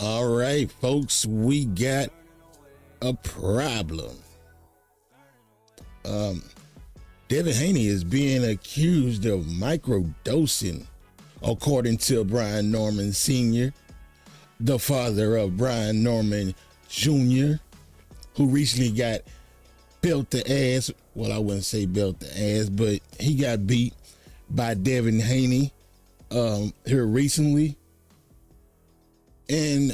All right, folks, we got a problem. Devin Haney is being accused of microdosing, according to Brian Norman Sr., the father of Brian Norman Jr., who recently got belt the ass. Well, I wouldn't say belt the ass, but he got beat by Devin Haney here recently. And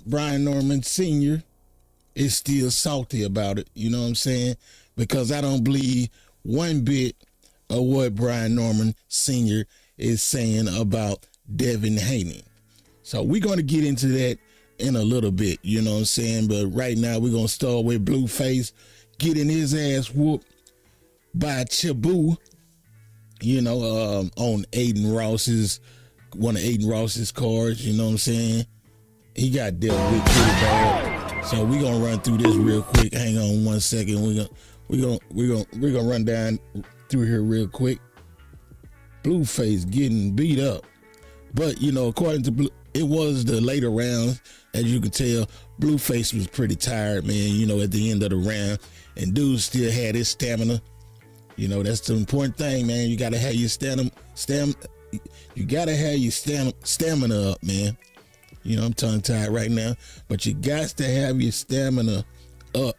Brian Norman Sr. is still salty about it, you know what I'm saying? Because I don't believe one bit of what Brian Norman Sr. is saying about Devin Haney. So we're going to get into that in a little bit, you know what I'm saying? But right now we're going to start with Blueface getting his ass whooped by Chabu, you know, on Aiden Ross's, one of Aiden Ross's cards, you know what I'm saying? He got dealt with pretty bad. So we're going to run through this real quick. Hang on one second. We're gonna run down through here real quick. Blueface getting beat up. But, you know, according to it was the later rounds. As you can tell, Blueface was pretty tired, man, you know, at the end of the round. And dude still had his stamina. You know, that's the important thing, man. You got to have your stamina up, man. You know, I'm tongue-tied right now. But you got to have your stamina up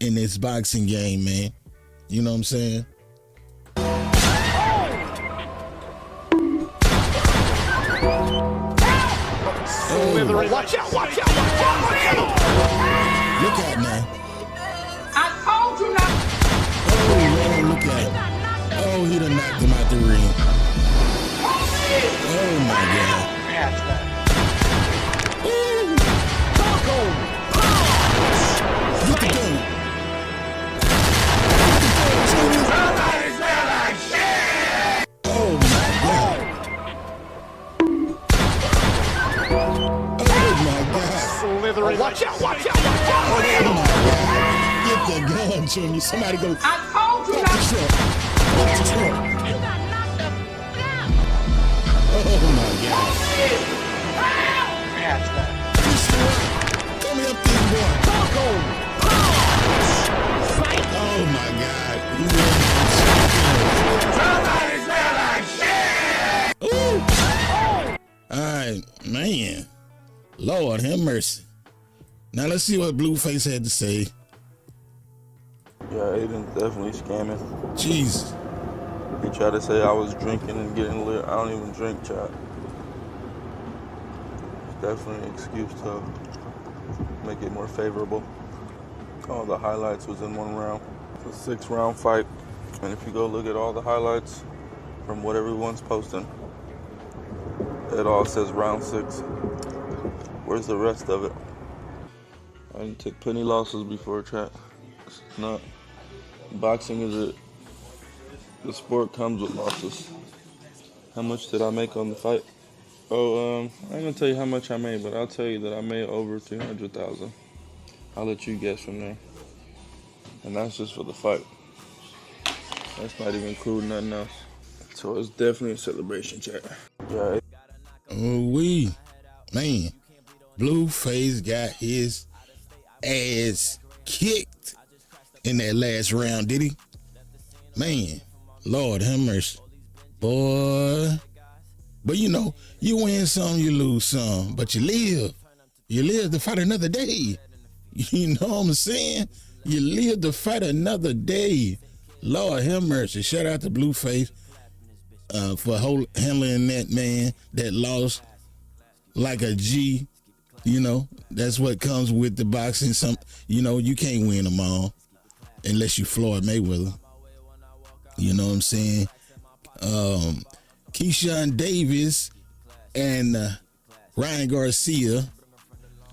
in this boxing game, man. You know what I'm saying? Oh. Watch out, watch out, watch out! Look out now. I told you not. Oh, man, look at him. Oh, he done knocked him out the ring. Oh, my God. Get the gun. Oh my God. Oh my God. Slithering. Watch out, watch out, watch out. Oh my God. Get the gun, Junior. Somebody go. I told you not. Get the truck. You got knocked up down. Oh my God. Coming up these boys. Oh my God. Somebody smell like shit. Ooh. All right, man. Lord have mercy. Now let's see what Blueface had to say. Yeah, Aiden's definitely scamming. Jesus. He tried to say I was drinking and getting lit. I don't even drink, chat. It's definitely an excuse to make it more favorable. All the highlights was in one round. It's a 6-round fight. And if you go look at all the highlights from what everyone's posting, it all says round 6. Where's the rest of it? I didn't take penny losses before, chat. It's not. Boxing is the sport comes with losses. How much did I make on the fight? Oh, I ain't gonna tell you how much I made, but I'll tell you that I made over 300,000. I'll let you guess from there. And that's just for the fight. That's not even including nothing else. So it's definitely a celebration, chat. Yeah. Oh, man. Blueface got his ass kicked in that last round, did he? Man, Lord have mercy. Boy. But you know, you win some, you lose some, but you live. You live to fight another day. You know what I'm saying? You live to fight another day. Lord have mercy. Shout out to Blueface for handling that man that lost like a G. You know, that's what comes with the boxing. You know, you can't win them all unless you Floyd Mayweather. You know what I'm saying? KEYSHAWN Davis and Ryan Garcia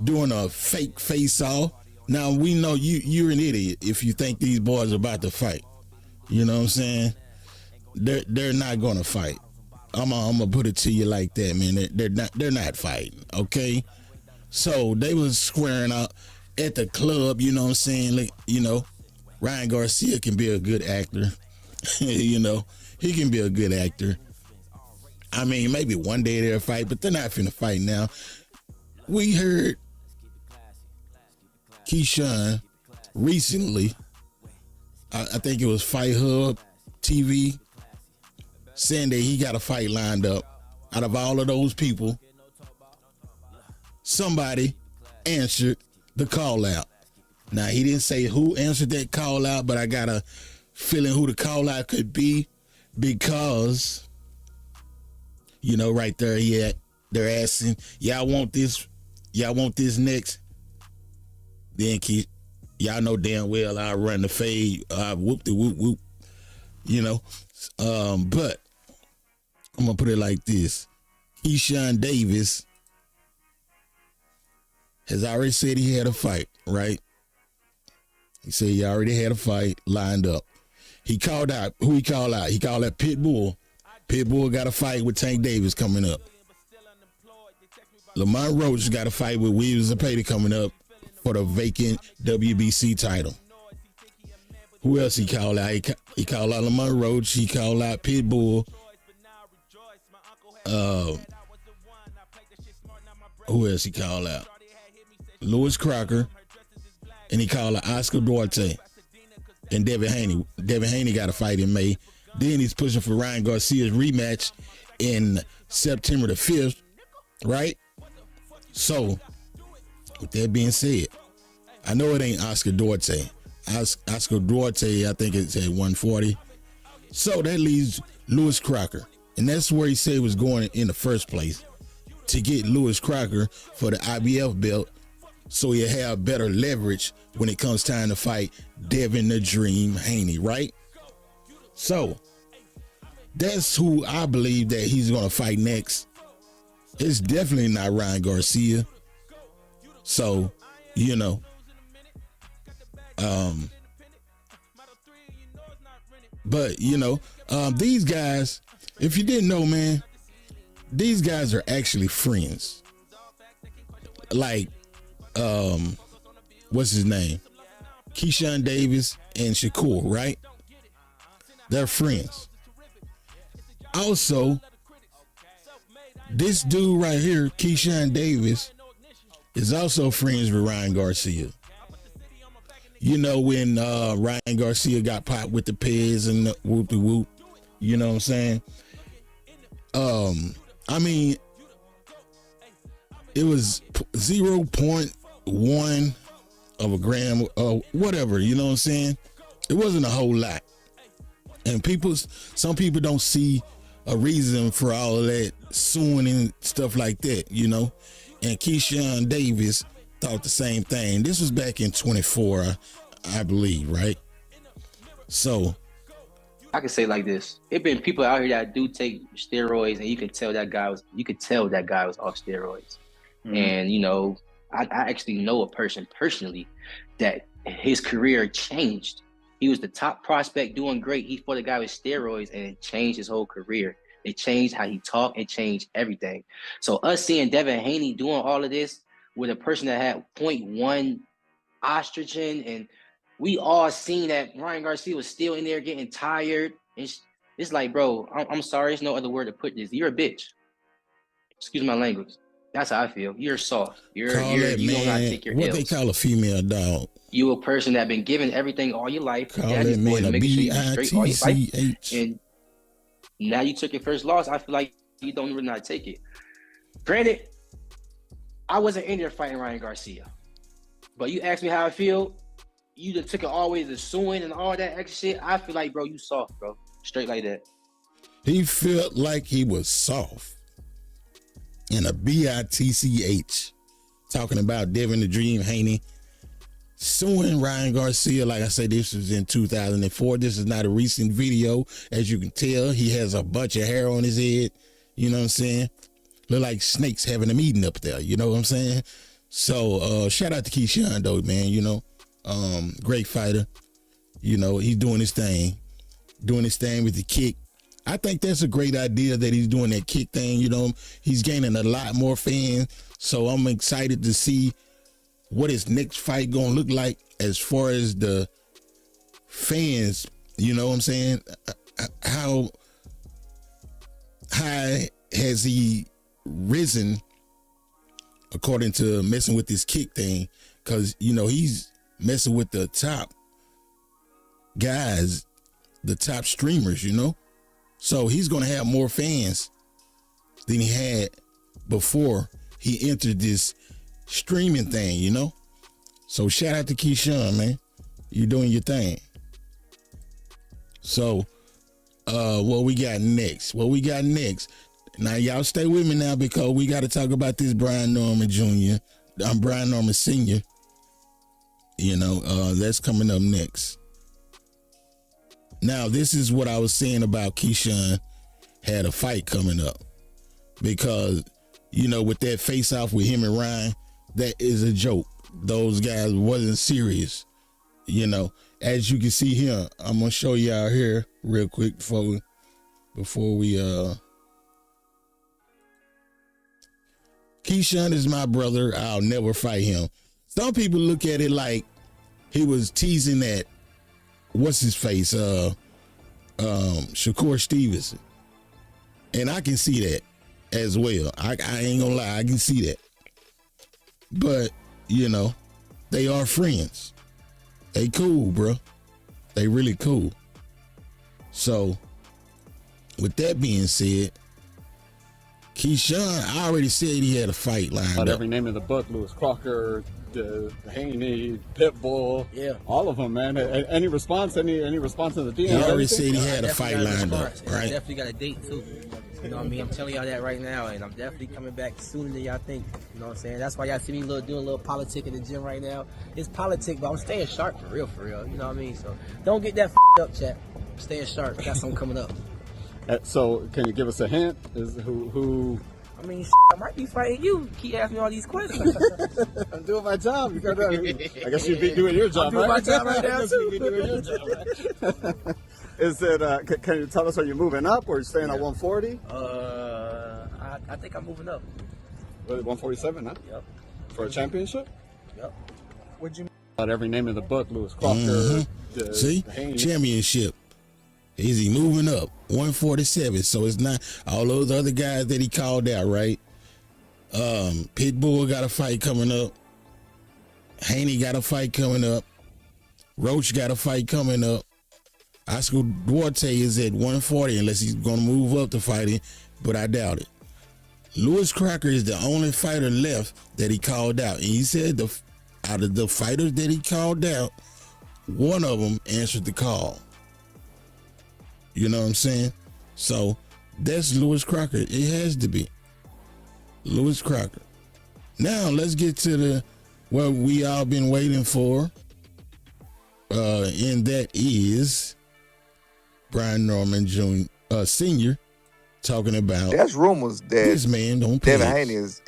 doing a fake face-off. Now, we know you're an idiot if you think these boys are about to fight. You know what I'm saying? They're not going to fight. I'm gonna put it to you like that, man. They're not fighting, okay? So they was squaring out at the club, you know what I'm saying? Like, you know, Ryan Garcia can be a good actor. You know, He can be a good actor. I mean, maybe one day they'll fight, but they're not finna fight now. We heard KEYSHAWN recently, I think it was Fight Hub TV, saying that he got a fight lined up. Out of all of those people, somebody answered the call out. Now, he didn't say who answered that call out, but I got a feeling who the call out could be, because, you know, right there, they're asking, y'all want this next? Then y'all know damn well I run the fade, whoop the whoop whoop, you know. But I'm gonna put it like this: KEYSHAWN Davis has already said he had a fight, right? He said he already had a fight lined up. He called out, who he called out? He called out Pitbull. Pitbull got a fight with Tank Davis coming up. Lamont Roach got a fight with Williams Zepeda coming up for the vacant WBC title. Who else he called out? He called out Lamont Roach. He called out Pitbull. Who else he called out? Louis Crocker. And he called out Oscar Duarte and Devin Haney. Devin Haney got a fight in May. Then he's pushing for Ryan Garcia's rematch in September the 5th, right? So, with that being said, I know it ain't Oscar Duarte. Oscar Duarte, I think it's at 140. So that leaves Louis Crocker. And that's where he said he was going in the first place, to get Louis Crocker for the IBF belt, so he'll have better leverage when it comes time to fight Devin the Dream Haney, right? So that's who I believe that he's going to fight next. It's definitely not Ryan Garcia. So, you know, but you know, these guys, if you didn't know, man, these guys are actually friends. Like, what's his name? KEYSHAWN Davis and Shakur, right? They're friends. Also, this dude right here, KEYSHAWN Davis, is also friends with Ryan Garcia. You know, when Ryan Garcia got popped with the Pez and the whoop de whoop, you know what I'm saying? I mean, it was 0.1 of a gram or whatever, you know what I'm saying? It wasn't a whole lot. And some people don't see a reason for all of that suing and stuff like that, you know? And KEYSHAWN Davis thought the same thing. This was back in 24, I believe, right? So I can say like this: it been people out here that do take steroids, and you could tell that guy was off steroids. Mm-hmm. And you know, I actually know a person personally that his career changed. He was the top prospect, doing great. He fought a guy with steroids, and it changed his whole career. It changed how he talked. It changed everything. So us seeing Devin Haney doing all of this with a person that had 0.1 estrogen, and we all seen that Ryan Garcia was still in there getting tired. It's like, bro, I'm sorry. There's no other word to put this. You're a bitch. Excuse my language. That's how I feel. You're soft. You don't know how to take your what L's. They call a female dog. You a person that been given everything all your life. Call that man a B-I-T-C-H. And now you took your first loss. I feel like you don't really know how to take it. Granted, I wasn't in there fighting Ryan Garcia, but you asked me how I feel. You just took it always to suing and all that extra shit. I feel like, bro, you soft, bro. Straight like that. He felt like he was soft. And a B-I-T-C-H. Talking about Devin the Dream Haney suing Ryan Garcia. Like I said, this was in 2004. This is not a recent video. As you can tell, he has a bunch of hair on his head. You know what I'm saying? Look like snakes having a meeting up there. You know what I'm saying? So shout out to KEYSHAWN though, man. You know, great fighter. You know, he's doing his thing with the kick. I think that's a great idea that he's doing that kick thing. You know, he's gaining a lot more fans. So I'm excited to see what his next fight gonna look like as far as the fans. You know what I'm saying? How high has he risen according to messing with this kick thing? Because, you know, he's messing with the top guys, the top streamers, you know? So he's going to have more fans than he had before he entered this streaming thing, you know? So shout out to KEYSHAWN, man. You're doing your thing. So, what we got next? Now, y'all stay with me now because we got to talk about this Brian Norman Jr. I'm Brian Norman Sr. You know, that's coming up next. Now, this is what I was saying about KEYSHAWN had a fight coming up because, you know, with that face-off with him and Ryan, that is a joke. Those guys wasn't serious. You know, as you can see here, I'm going to show y'all here real quick before we KEYSHAWN is my brother. I'll never fight him. Some people look at it like he was teasing that what's his face, Shakur Stevenson. And I can see that as well. I ain't gonna lie, I can see that. But, you know, they are friends. They cool, bro. They really cool. So, with that being said, KEYSHAWN, I already said he had a fight lined up. Every name in the book, Lewis Crocker, Haney, Pitbull, all of them, man. Any response? Any response to the DM? He already said he had a fight lined up, right? I definitely got a date too. You know what I mean? I'm telling y'all that right now, and I'm definitely coming back sooner than y'all think. You know what I'm saying? That's why y'all see me doing a little politic in the gym right now. It's politic, but I'm staying sharp for real. You know what I mean? So don't get that up, chat. I'm staying sharp. Got something coming up. So can you give us a hint? Is who? I mean, I might be fighting you. Keep asking me all these questions. I'm doing my job. I guess you'd be doing your job, I'm doing right? my job right now, I guess too. you'd be doing your job, right? Is it, can you tell us, are you moving up or staying at 140? I think I'm moving up. Really, 147, huh? Yep. For a championship? Yep. Would you about every name in the book, Lewis Crocker? See? Haney. Championship. Is he moving up? 147. So it's not all those other guys that he called out, right? Pitbull got a fight coming up. Haney got a fight coming up. Roach got a fight coming up. Oscar Duarte is at 140 unless he's going to move up to fighting, but I doubt it. Lewis Crocker is the only fighter left that he called out. And he said out of the fighters that he called out, one of them answered the call. You know what I'm saying? So that's Lewis Crocker. It has to be Lewis Crocker. Now let's get to what we all been waiting for. And that is Brian Norman Jr. Sr. talking about. There's rumors that this man don't pay. Devin Haney is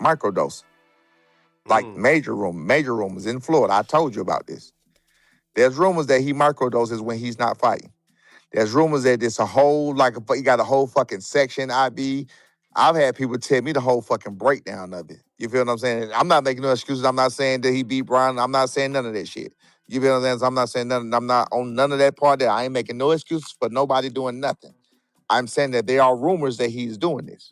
microdosing. Like major rumors in Florida. I told you about this. There's rumors that he microdoses when he's not fighting. There's rumors that it's a whole, he got a whole fucking section IB. I've had people tell me the whole fucking breakdown of it. You feel what I'm saying? I'm not making no excuses. I'm not saying that he beat Brian. I'm not saying none of that shit. You feel what I'm saying? I'm not saying nothing. I'm not on none of that part there. I ain't making no excuses for nobody doing nothing. I'm saying that there are rumors that he's doing this.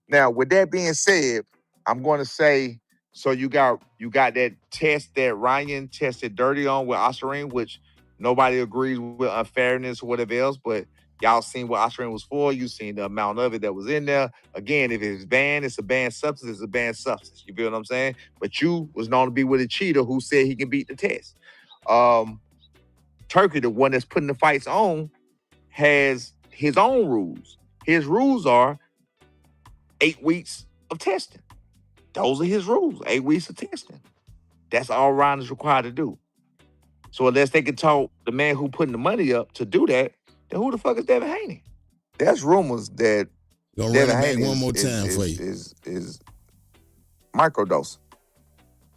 Now, with that being said, I'm going to say, so you got that test that Ryan tested dirty on with Oscarine, which nobody agrees with unfairness or whatever else, but y'all seen what Oscarine was for. You seen the amount of it that was in there. Again, if it's banned, it's a banned substance. It's a banned substance. You feel what I'm saying? But you was known to be with a cheater who said he can beat the test. Turkey, the one that's putting the fights on, has his own rules. His rules are 8 weeks of testing. Those are his rules, 8 weeks of testing. That's all Ryan is required to do. So unless they can talk the man who putting the money up to do that, then who the fuck is Devin Haney? There's rumors that Devin Haney one more time for you. Is microdosing.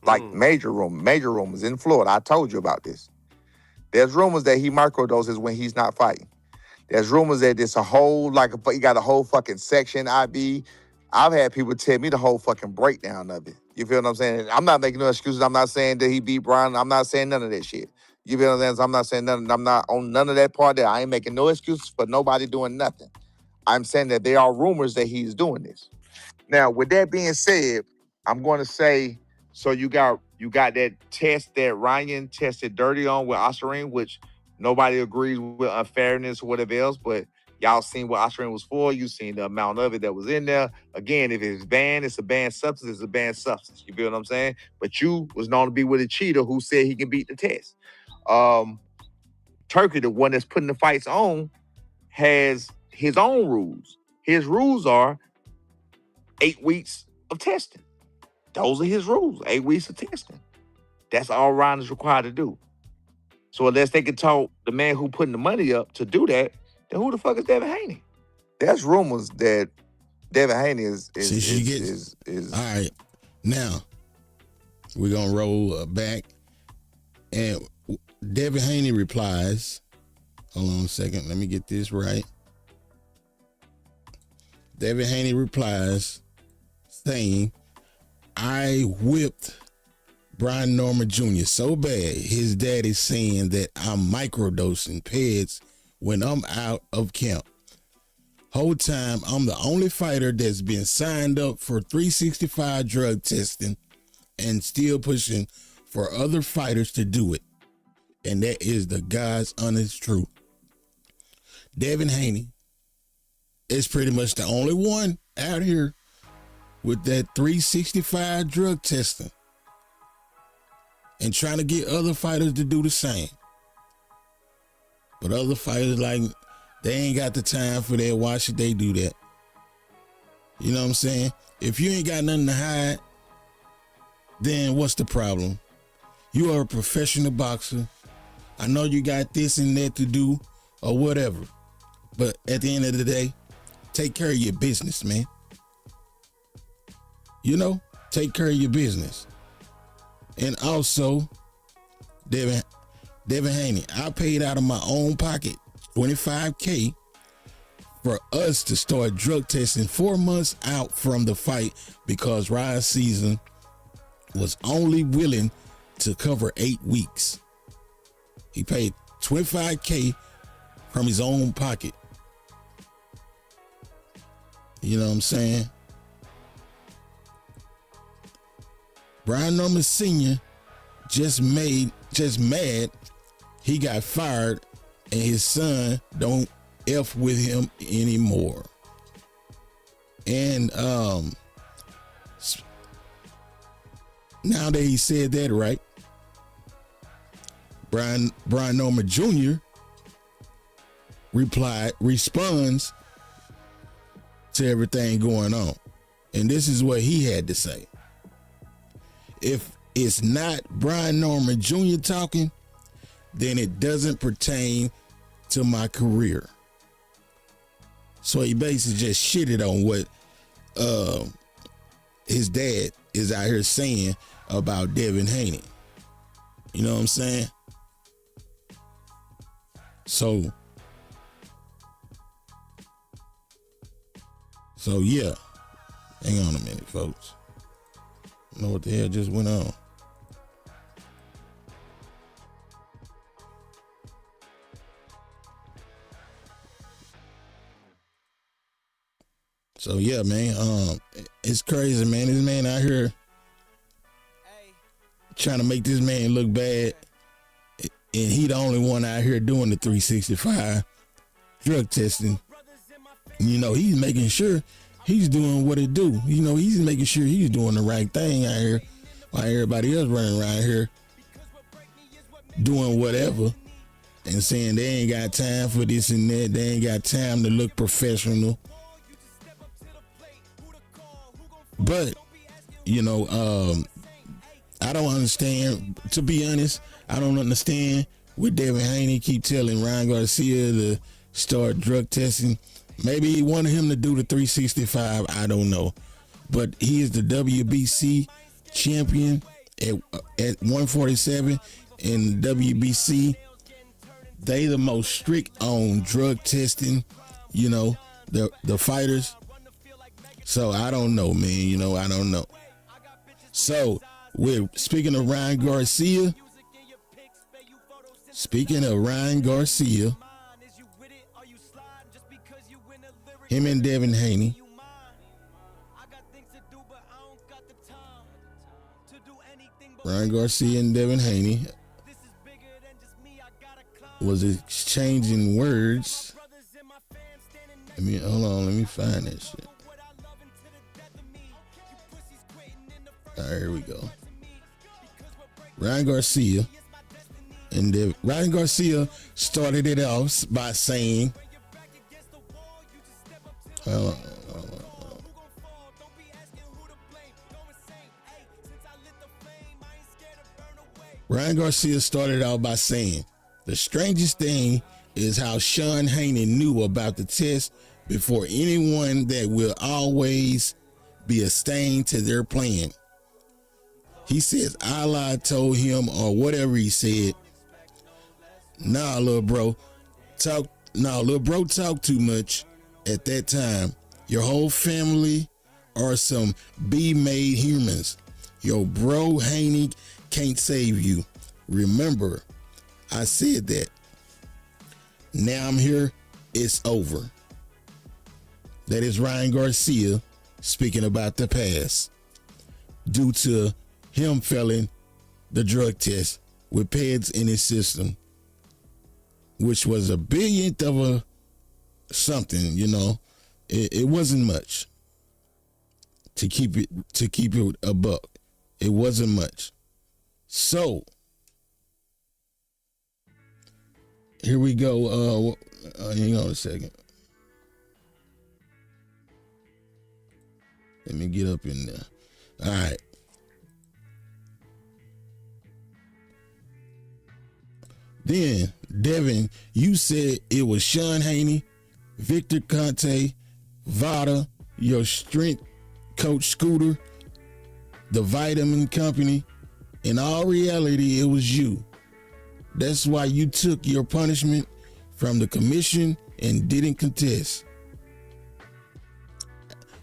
Like major rumors in Florida. I told you about this. There's rumors that he microdoses when he's not fighting. There's rumors that it's a whole, he got a whole fucking section IB. I've had people tell me the whole fucking breakdown of it. You feel what I'm saying? I'm not making no excuses. I'm not saying that he beat Brian. I'm not saying none of that shit. You feel what I'm saying? So I'm not saying nothing. I'm not on none of that part there. I ain't making no excuses for nobody doing nothing. I'm saying that there are rumors that he's doing this. Now, with that being said, I'm going to say, so you got that test that Ryan tested dirty on with Oscarine, which nobody agrees with unfairness or whatever else, but y'all seen what Oscarine was for. You seen the amount of it that was in there. Again, if it's banned, it's a banned substance. It's a banned substance. You feel what I'm saying? But you was known to be with a cheater who said he can beat the test. Turkey, the one that's putting the fights on, has his own rules. His rules are 8 weeks of testing. Those are his rules, 8 weeks of testing. That's all Ryan is required to do. So unless they can talk the man who putting the money up to do that, then who the fuck is Devin Haney? There's rumors that Devin Haney is all right. Now we're gonna roll back, and Devin Haney replies. Hold on a second. Let me get this right. Devin Haney replies saying, I whipped Brian Norman Jr. so bad, his daddy's saying that I'm microdosing peds when I'm out of camp. Whole time, I'm the only fighter that's been signed up for 365 drug testing and still pushing for other fighters to do it. And that is the God's honest truth. Devin Haney is pretty much the only one out here with that 365 drug testing and trying to get other fighters to do the same. But other fighters, like, they ain't got the time for that. Why should they do that? You know what I'm saying? If you ain't got nothing to hide, then what's the problem? You are a professional boxer. I know you got this and that to do or whatever. But at the end of the day, take care of your business, man. You know, take care of your business. And also, Devin Haney, I paid out of my own pocket $25K for us to start drug testing 4 months out from the fight because Ryan's season was only willing to cover 8 weeks. He paid $25K from his own pocket. You know what I'm saying? Brian Norman Sr. just mad he got fired and his son don't F with him anymore. And now that he said that, right, Brian Norman Jr. responds to everything going on. And this is what he had to say. If it's not Brian Norman Jr. talking, then it doesn't pertain to my career. So he basically just shitted on what his dad is out here saying about Devin Haney. You know what I'm saying? So yeah. Hang on a minute, folks. I don't know what the hell just went on. So yeah, man, it's crazy, man. This man out here trying to make this man look bad, and he the only one out here doing the 365 drug testing. You know, he's making sure he's doing what it do. You know, he's making sure he's doing the right thing out here, while everybody else running around here doing whatever and saying they ain't got time for this and that. They ain't got time to look professional. But, you know, I don't understand. To be honest, I don't understand what Devin Haney keep telling Ryan Garcia to start drug testing. Maybe he wanted him to do the 365. I don't know. But he is the WBC champion at 147. In WBC, they the most strict on drug testing, you know, the fighters. So I don't know, man. You know, I don't know. So we're speaking of Ryan Garcia. Speaking of Ryan Garcia, him and Devin Haney, Ryan Garcia and Devin Haney was exchanging words. Hold on, let me find that shit. All right, here we go. Ryan Garcia started it off by saying, Ryan Garcia started out by saying, the strangest thing is how Sean Haney knew about the test before anyone that will always be a stain to their plan. He says Allah told him or whatever he said. Little bro talk too much at that time. Your whole family are some B-made humans. Your bro Haney can't save you. Remember, I said that. Now I'm here. It's over. That is Ryan Garcia speaking about the past due to him failing the drug test with PEDs in his system, which was a billionth of a something, It wasn't much to keep it a buck. It wasn't much. So here we go. Hang on a second. Let me get up in there. All right. Then, Devin, you said it was Sean Haney, Victor Conte, Vada, your strength coach Scooter, the Vitamin Company. In all reality, it was you. That's why you took your punishment from the commission and didn't contest.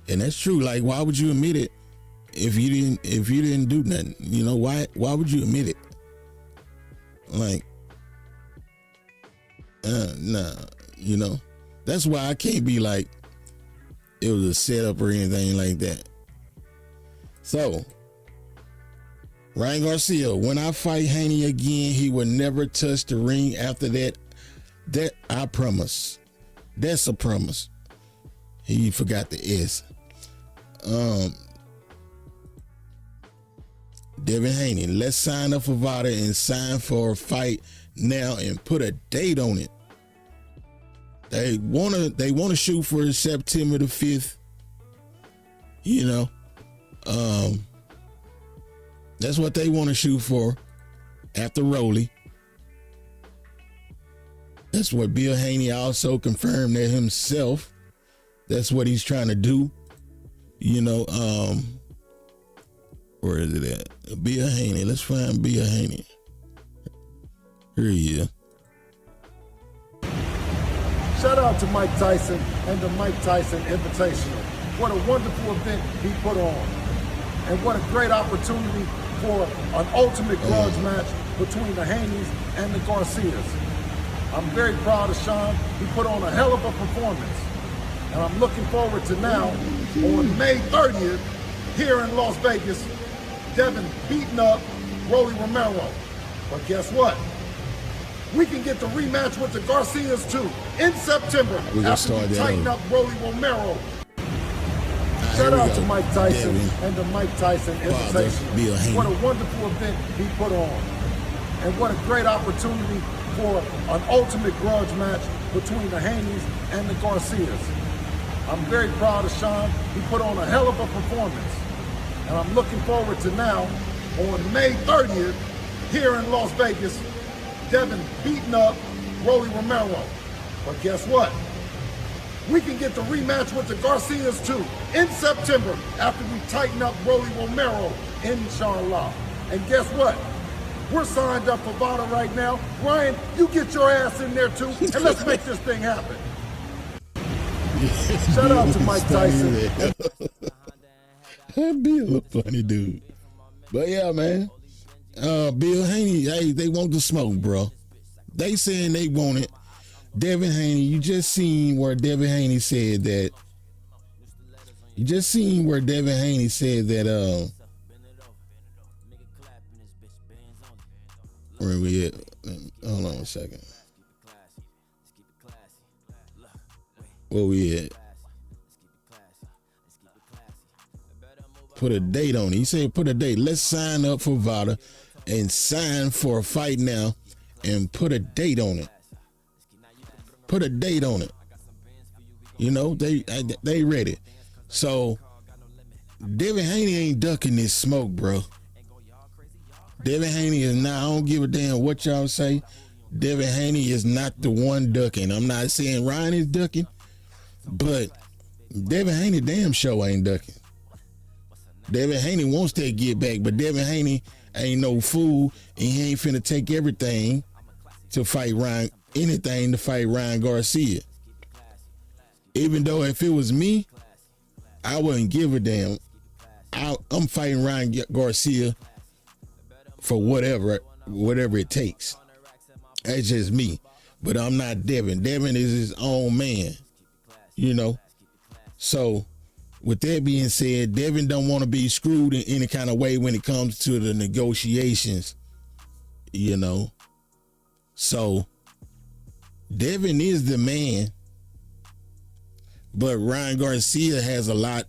And that's true. Like, why would you admit it if you didn't do nothing? Why would you admit it? Like, nah, that's why I can't be like it was a setup or anything like that. So, Ryan Garcia, when I fight Haney again, he will never touch the ring after that. That I promise. That's a promise. He forgot the S. Devin Haney, let's sign up for VADA and sign for a fight now and put a date on it. They wanna shoot for September the 5th. That's what they want to shoot for after Rolly. That's what Bill Haney also confirmed that himself. That's what he's trying to do. Where is it at? Bill Haney. Let's find Bill Haney. Here he is. Shout out to Mike Tyson and the Mike Tyson Invitational. What a wonderful event he put on. And what a great opportunity for an ultimate grudge match between the Haneys and the Garcias. I'm very proud of Sean. He put on a hell of a performance. And I'm looking forward to now, on May 30th, here in Las Vegas, Devin beating up Rolly Romero. But guess what? We can get the rematch with the Garcias too in September after we tighten up Rolly Romero. Shout out to Mike Tyson and the Mike Tyson Invitational. What a wonderful event he put on. And what a great opportunity for an ultimate grudge match between the Haneys and the Garcias. I'm very proud of Sean. He put on a hell of a performance. And I'm looking forward to now, on May 30th, here in Las Vegas, Devin beating up Rolly Romero. But guess what? We can get the rematch with the Garcias too in September after we tighten up Rolly Romero, inshallah. And guess what? We're signed up for VADA right now. Ryan, you get your ass in there too, and let's make this thing happen. Shout out to Mike Tyson. Bill a funny dude. But yeah, man. Bill Haney, hey, they want the smoke, bro. They saying they want it. Devin Haney, you just seen where Devin Haney said that. You just seen where Devin Haney said that. Where we at? Hold on a second. Where we at? Put a date on it. He said put a date. Let's sign up for VADA and sign for a fight now and put a date on it. Put a date on it. You know, they ready. So Devin Haney ain't ducking this smoke, bro. Devin Haney is not, I don't give a damn what y'all say. Devin Haney is not the one ducking. I'm not saying Ryan is ducking, but Devin Haney damn sure ain't ducking. Devin Haney wants that get back, but Devin Haney ain't no fool, and he ain't finna take everything to fight Ryan, anything to fight Ryan Garcia. Even though if it was me, I wouldn't give a damn. I'm fighting Ryan Garcia for whatever it takes. That's just me. But I'm not Devin. Devin is his own man, you know. So with that being said, Devin don't want to be screwed in any kind of way when it comes to the negotiations, you know. So Devin is the man, but Ryan Garcia has a lot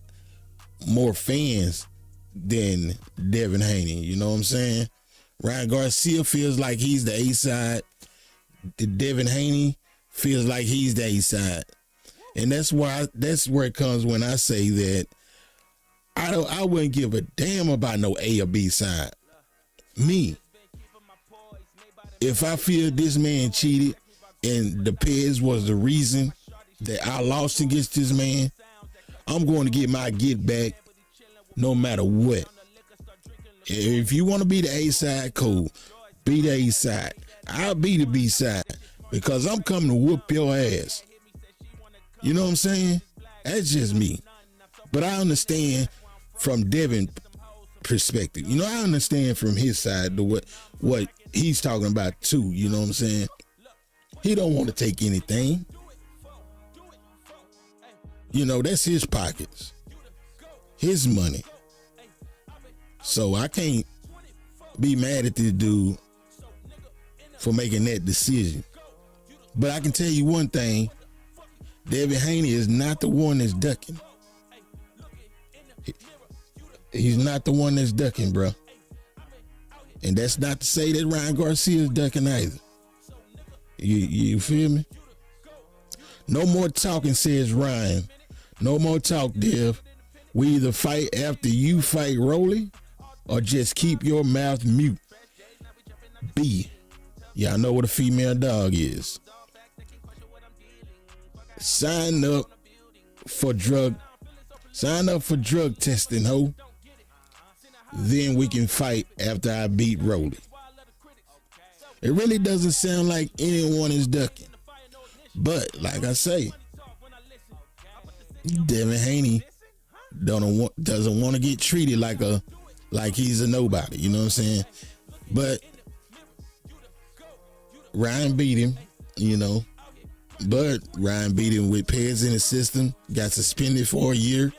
more fans than Devin Haney, you know what I'm saying? Ryan Garcia feels like he's the A side. Devin Haney feels like he's the A side. And that's where it comes when I say that I wouldn't give a damn about no A or B side. Me. If I feel this man cheated and the Pez was the reason that I lost against this man, I'm going to get my get back no matter what. If you want to be the A side, cool. Be the A side. I'll be the B side because I'm coming to whoop your ass. You know what I'm saying? That's just me. But I understand from Devin's perspective. You know, I understand from his side what he's talking about too. You know what I'm saying? He don't want to take anything. You know, that's his pockets. His money. So I can't be mad at this dude for making that decision. But I can tell you one thing. Devin Haney is not the one that's ducking. He's not the one that's ducking, bro. And that's not to say that Ryan Garcia is ducking either. You feel me? No more talking, says Ryan. No more talk, Dev. We either fight after you fight Rolly or just keep your mouth mute. B. Y'all know what a female dog is. Sign up for drug testing, ho. Then we can fight after I beat Rolly. It really doesn't sound like anyone is ducking. But like I say, Devin Haney doesn't want to get treated like he's a nobody, you know what I'm saying? But Ryan beat him, you know. But Ryan beat him with Pez in the system, got suspended for a year.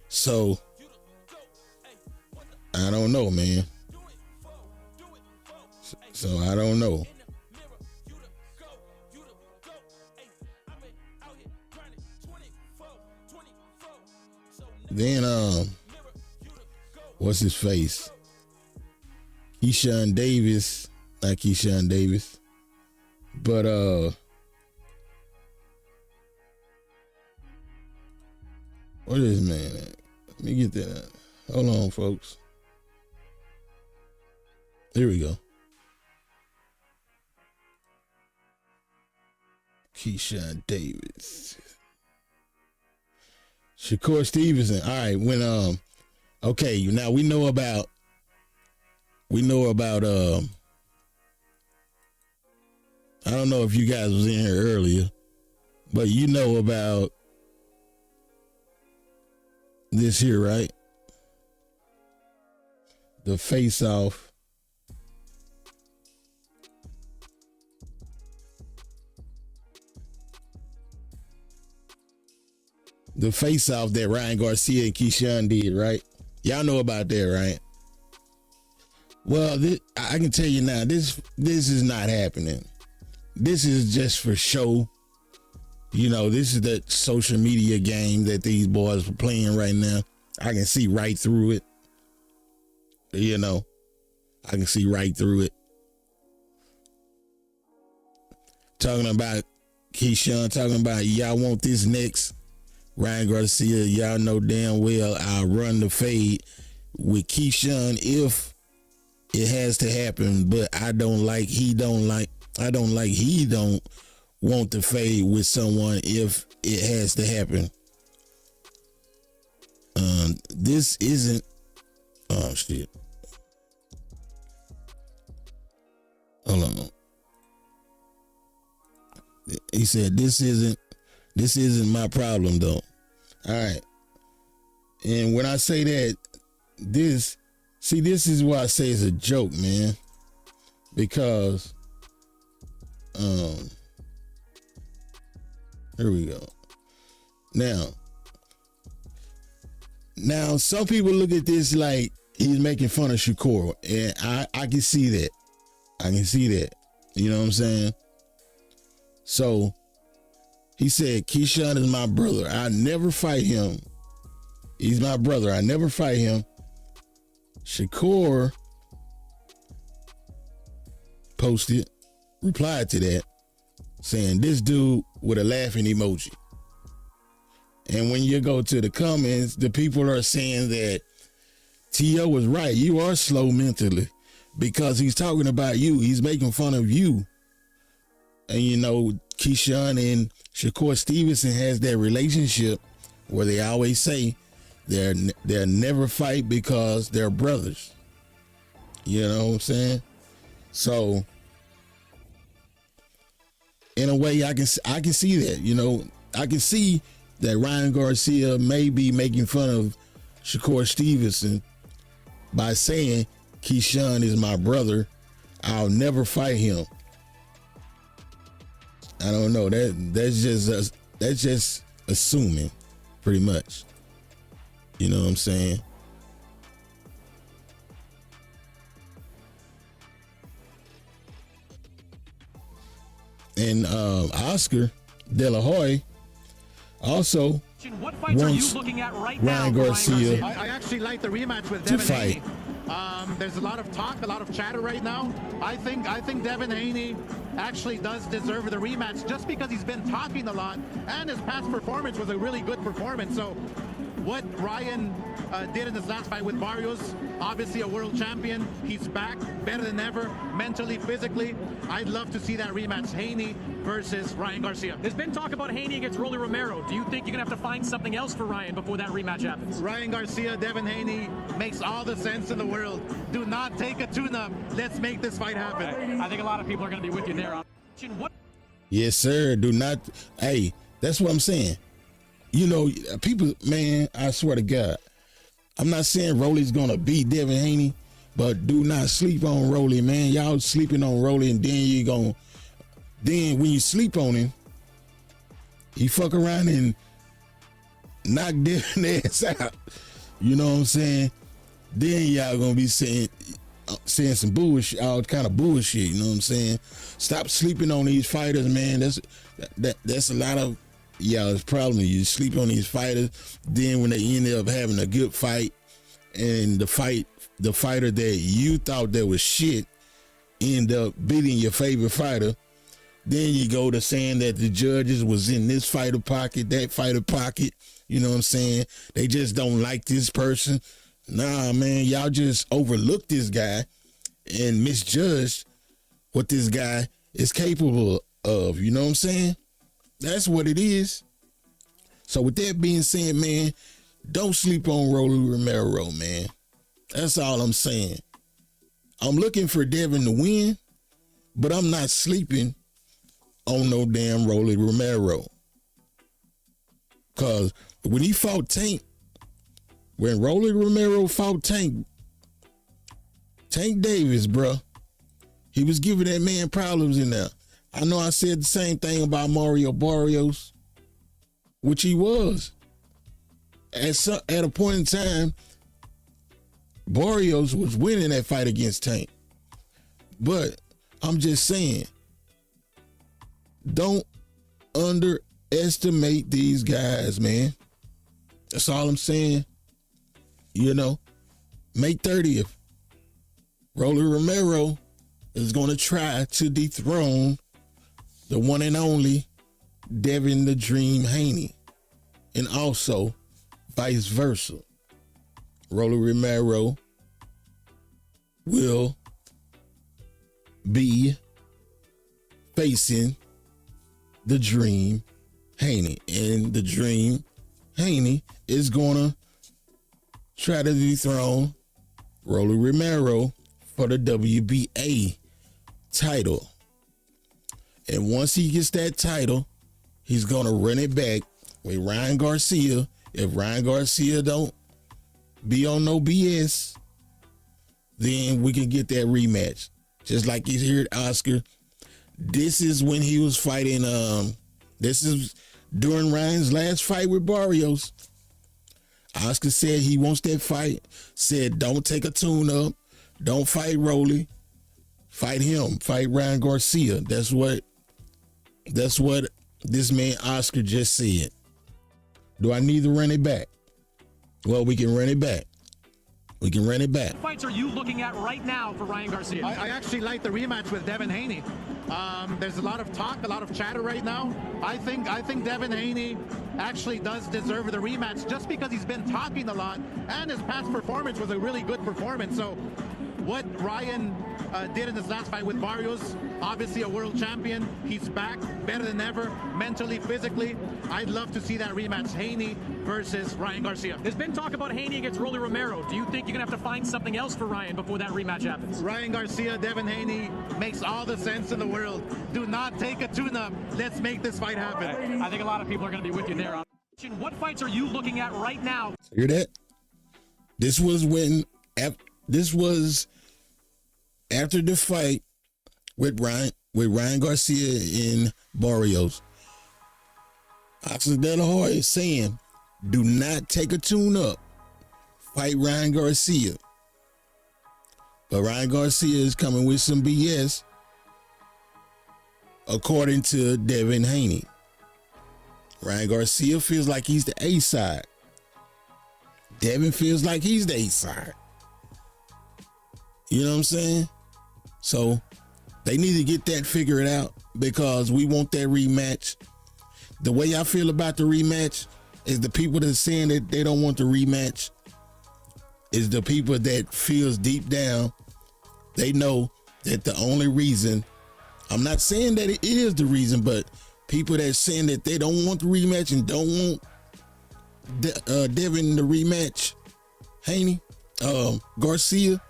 So I don't know, man. So I don't know. Then what's his face? KEYSHAWN Davis, not KEYSHAWN Davis, but what is man at? Let me get that out. Hold on, folks. Here we go. KEYSHAWN Davis. Shakur Stevenson. All right, when okay, now we know about I don't know if you guys was in here earlier, but you know about this here, right? The face-off the face-off that Ryan Garcia and KEYSHAWN did, right? Y'all know about that, right? Well, I can tell you now, this is not happening. This is just for show. You know, this is the social media game that these boys are playing right now. I can see right through it. You know, I can see right through it. Talking about KEYSHAWN, talking about y'all want this next. Ryan Garcia, y'all know damn well I'll run the fade with KEYSHAWN if it has to happen, but he don't want to fade with someone if it has to happen. This isn't, oh shit. Hold on. He said this isn't my problem though. All right. And when I say that, this is why I say it's a joke, man. Because here we go. Now some people look at this like he's making fun of Shakur, and I can see that. I can see that. You know what I'm saying? So he said, KEYSHAWN is my brother. I never fight him. He's my brother. I never fight him. Shakur replied to that, saying this dude with a laughing emoji. And when you go to the comments, the people are saying that T.O. was right. You are slow mentally because he's talking about you. He's making fun of you. And you know, KEYSHAWN and Shakur Stevenson has that relationship where they always say they'll never fight because they're brothers. You know what I'm saying? So in a way, I can see that. You know, I can see that Ryan Garcia may be making fun of Shakur Stevenson by saying KEYSHAWN is my brother. I'll never fight him. I don't know. That's just assuming, pretty much. You know what I'm saying? And Oscar De La Hoya also what fights are you looking at right now, Ryan Garcia. I actually like the rematch with to Devin fight. Haney. There's a lot of talk, a lot of chatter right now. I think Devin Haney actually does deserve the rematch just because he's been talking a lot and his past performance was a really good performance. So what Ryan did in this last fight with Barrios, obviously a world champion. He's back better than ever, mentally, physically. I'd love to see that rematch, Haney versus Ryan Garcia. There's been talk about Haney against Rolly Romero. Do you think you're going to have to find something else for Ryan before that rematch happens? Ryan Garcia, Devin Haney makes all the sense in the world. Do not take a tune-up. Let's make this fight happen. I think a lot of people are going to be with you there. Yes, sir. Do not. Hey, that's what I'm saying. You know, people, man, I swear to God, I'm not saying Rolly's going to beat Devin Haney, but do not sleep on Rolly, man. Y'all sleeping on Rolly, and then when you sleep on him, he fuck around and knock Devin ass out. You know what I'm saying? Then y'all going to be saying some bullshit, all kind of bullshit. You know what I'm saying? Stop sleeping on these fighters, man. That's a lot of y'all's problem. You sleep on these fighters, then when they end up having a good fight, and the fighter that you thought that was shit end up beating your favorite fighter, then you go to saying that the judges was in this fighter pocket, that fighter pocket. You know what I'm saying? They just don't like this person. Nah, man, y'all just overlooked this guy and misjudged what this guy is capable of. You know what I'm saying? That's what it is. So with that being said, man, don't sleep on Rolly Romero, man. That's all I'm saying. I'm looking for Devin to win, but I'm not sleeping on no damn Rolly Romero. Because when he fought Tank, when Rolly Romero fought Tank Davis, bruh, he was giving that man problems in there. I know I said the same thing about Mario Barrios, which he was. at a point in time, Barrios was winning that fight against Tank. But I'm just saying, don't underestimate these guys, man. That's all I'm saying. You know, May 30th, Rolly Romero is going to try to dethrone the one and only Devin the Dream Haney, and also vice versa. Rolly Romero will be facing the Dream Haney, and the Dream Haney is gonna try to dethrone Rolly Romero for the WBA title. And once he gets that title, he's gonna run it back with Ryan Garcia. If Ryan Garcia don't be on no BS, then we can get that rematch. Just like he's here at Oscar. This is when he was fighting, this is during Ryan's last fight with Barrios. Oscar said he wants that fight, said don't take a tune-up, don't fight Rolly, fight him, fight Ryan Garcia. That's what this man Oscar just said. Do I need to run it back? Well, we can run it back. We can run it back. What fights are you looking at right now for Ryan Garcia? I actually like the rematch with Devin Haney. There's a lot of talk, a lot of chatter right now. I think Devin Haney actually does deserve the rematch just because he's been talking a lot and his past performance was a really good performance. So what Ryan did in his last fight with Barrios, obviously a world champion. He's back better than ever, mentally, physically. I'd love to see that rematch, Haney versus Ryan Garcia. There's been talk about Haney against Rolly Romero. Do you think you're going to have to find something else for Ryan before that rematch happens? Ryan Garcia, Devin Haney makes all the sense in the world. Do not take a tune-up. Let's make this fight happen. I think a lot of people are going to be with you there. What fights are you looking at right now? Hear that? This was after the fight with Ryan Garcia in Barrios. Oscar De La Hoya is saying, do not take a tune-up. Fight Ryan Garcia. But Ryan Garcia is coming with some BS, according to Devin Haney. Ryan Garcia feels like he's the A side. Devin feels like he's the A side. You know what I'm saying? So they need to get that figured out because we want that rematch. The way I feel about the rematch is the people that are saying that they don't want the rematch is the people that feels deep down, they know that the only reason, I'm not saying that it is the reason, but people that saying that they don't want the rematch and don't want Devin the rematch, Haney, Garcia,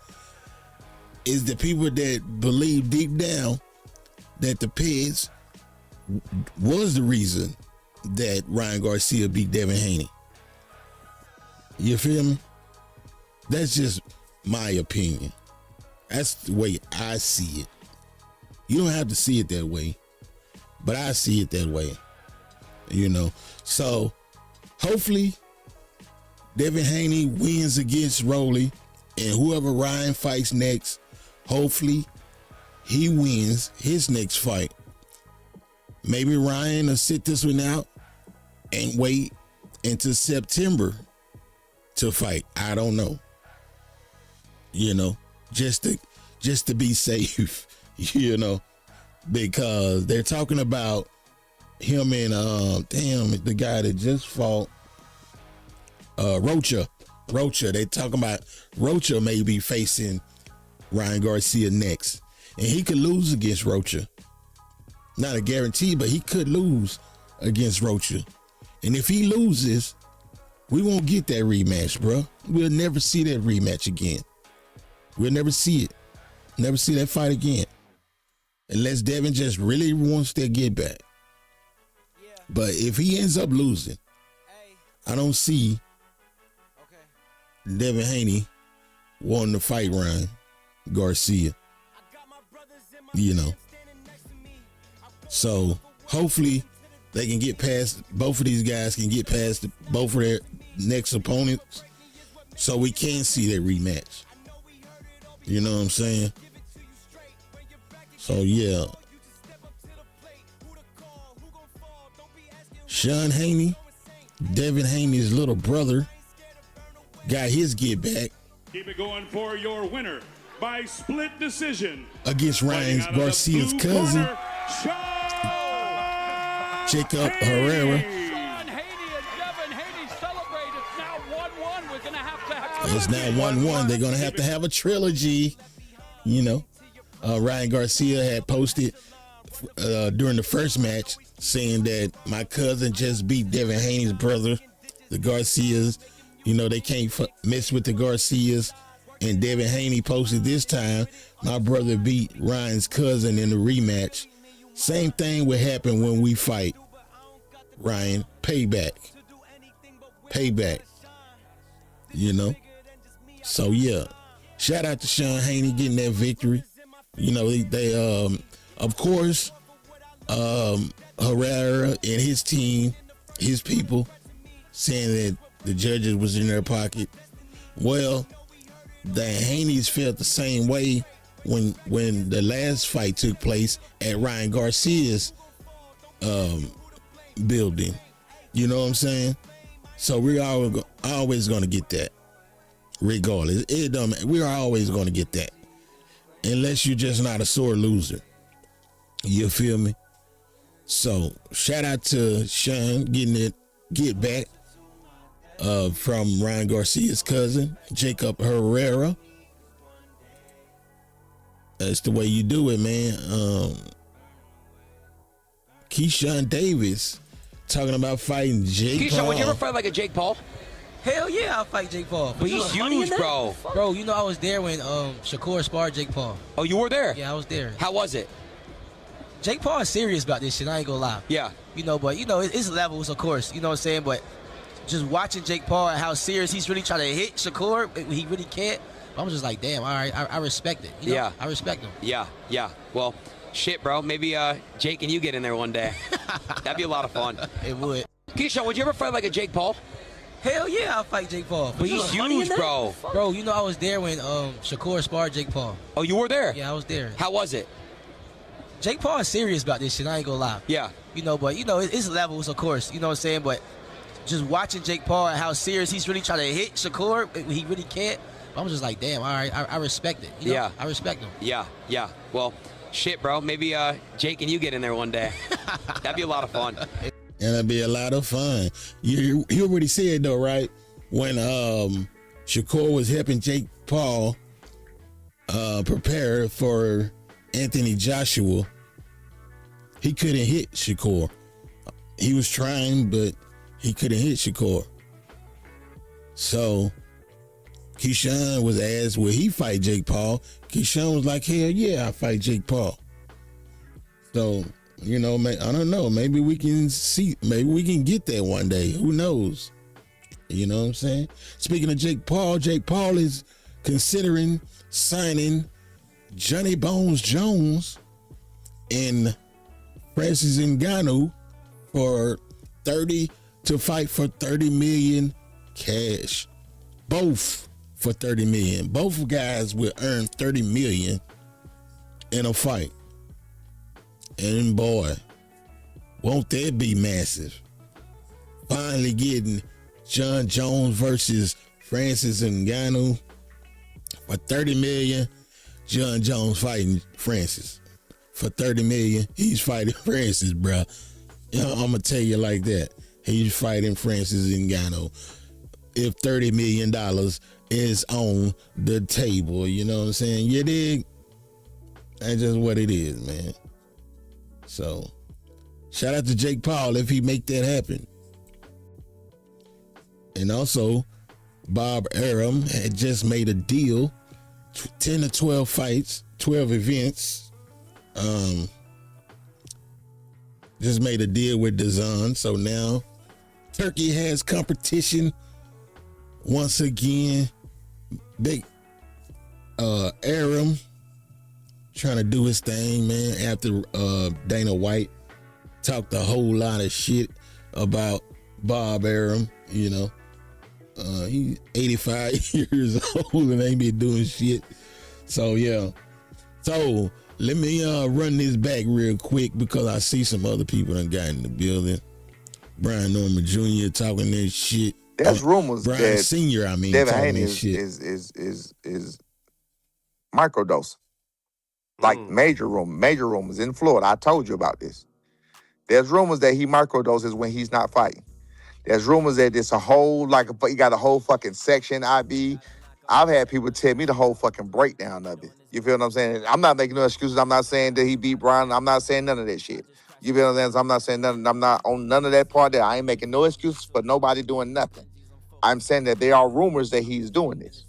is the people that believe deep down that the Peds was the reason that Ryan Garcia beat Devin Haney. You feel me? That's just my opinion. That's the way I see it. You don't have to see it that way, but I see it that way. You know, so hopefully Devin Haney wins against Rolly, and whoever Ryan fights next, hopefully he wins his next fight. Maybe Ryan will sit this one out and wait until September to fight. I don't know. You know, just to be safe, you know, because they're talking about him and the guy that just fought Rocha. They talking about Rocha may be facing Ryan Garcia next, and he could lose against Rocha. Not a guarantee, but he could lose against Rocha. And if he loses, we won't get that rematch, bro. We'll never see that rematch again. We'll never see it. Never see that fight again. Unless Devin just really wants to get back. But if he ends up losing, I don't see Devin Haney wanting to fight Ryan Garcia. You know. So hopefully they can get past, both of these guys can get past both of next opponents, so we can see that rematch. You know what I'm saying? So yeah, Sean Haney, Devin Haney's little brother, got his get back. Keep it going for your winner by split decision Against Ryan Garcia's cousin, Jacob Herrera. It's now 1-1. They're going to have a trilogy. You know, Ryan Garcia had posted during the first match saying that my cousin just beat Devin Haney's brother, the Garcias. You know, they can't mess with the Garcias. And Devin Haney posted this time, my brother beat Ryan's cousin in the rematch. Same thing would happen when we fight, Ryan. Payback. You know? So, yeah. Shout out to Sean Haney getting that victory. You know, they of course, Herrera and his team, his people, saying that the judges was in their pocket. Well, the Haneys felt the same way when the last fight took place at Ryan Garcia's building. You know what I'm saying? So we're always going to get that, regardless. We're always going to get that, unless you're just not a sore loser. You feel me? So shout out to Sean getting it get back from Ryan Garcia's cousin, Jacob Herrera. That's the way you do it, man. KEYSHAWN Davis talking about fighting Jake Paul. Would you ever fight like a Jake Paul? Hell yeah, I'll fight Jake Paul. But he's huge, bro. Bro, you know I was there when Shakur sparred Jake Paul. Oh, you were there? Yeah, I was there. How was it? Jake Paul is serious about this shit, I ain't gonna lie. Yeah. You know, but, you know, it's levels, of course. You know what I'm saying? But just watching Jake Paul and how serious he's really trying to hit Shakur, he really can't. I'm just like, damn, all right, I respect it. You know? Yeah. I respect him. Yeah. Well, shit, bro. Maybe Jake and you get in there one day. That'd be a lot of fun. It would. KEYSHAWN, would you ever fight like a Jake Paul? Hell yeah, I'll fight Jake Paul. But he's huge, bro. Bro, you know I was there when Shakur sparred Jake Paul. Oh, you were there? Yeah, I was there. How was it? Jake Paul is serious about this shit, I ain't gonna lie. Yeah. You know, but, you know, it's levels, of course. You know what I'm saying? But just watching Jake Paul and how serious he's really trying to hit Shakur, he really can't. I'm just like, damn, all right, I respect it. You know? Yeah. I respect him. Yeah. Well, shit, bro. Maybe Jake and you get in there one day. That'd be a lot of fun. And it'd be a lot of fun. You already said, though, right? When Shakur was helping Jake Paul prepare for Anthony Joshua, he couldn't hit Shakur. He was trying, but he couldn't hit Shakur. So KEYSHAWN was asked, will he fight Jake Paul? KEYSHAWN was like, hell yeah, I fight Jake Paul. So, you know, I don't know. Maybe we can get that one day. Who knows? You know what I'm saying? Speaking of Jake Paul is considering signing Johnny Bones Jones and Francis Ngannou to fight for $30 million cash. Both for $30 million. Both guys will earn $30 million in a fight. And boy, won't that be massive? Finally getting John Jones versus Francis Ngannou for $30 million. John Jones fighting Francis for $30 million. He's fighting Francis, bro. You know, I'm gonna tell you like that. He's fighting Francis Ngannou. If $30 million is on the table, you know what I'm saying? You dig? That's just what it is, man. So, shout out to Jake Paul if he make that happen. And also, Bob Arum had just made a deal, 10 to 12 fights, 12 events. Just made a deal with DOSING. So now Turkey has competition once again. Big Arum trying to do his thing, man, after Dana White talked a whole lot of shit about Bob Arum, you know. He's 85 years old and ain't been doing shit. So yeah. So let me run this back real quick because I see some other people that got in the building. Brian Norman Jr. talking that shit. There's rumors Brian that Senior, I mean, Devin talking Haney that shit. is microdosing. Like major rumors in Florida. I told you about this. There's rumors that he microdoses when he's not fighting. There's rumors that it's a whole, he got a whole fucking section IB. I've had people tell me the whole fucking breakdown of it. You feel what I'm saying? I'm not making no excuses. I'm not saying that he beat Brian. I'm not saying none of that shit. You feel what I'm saying? So I'm not saying nothing. I'm not on none of that part there. I ain't making no excuses for nobody doing nothing. I'm saying that there are rumors that he's doing this.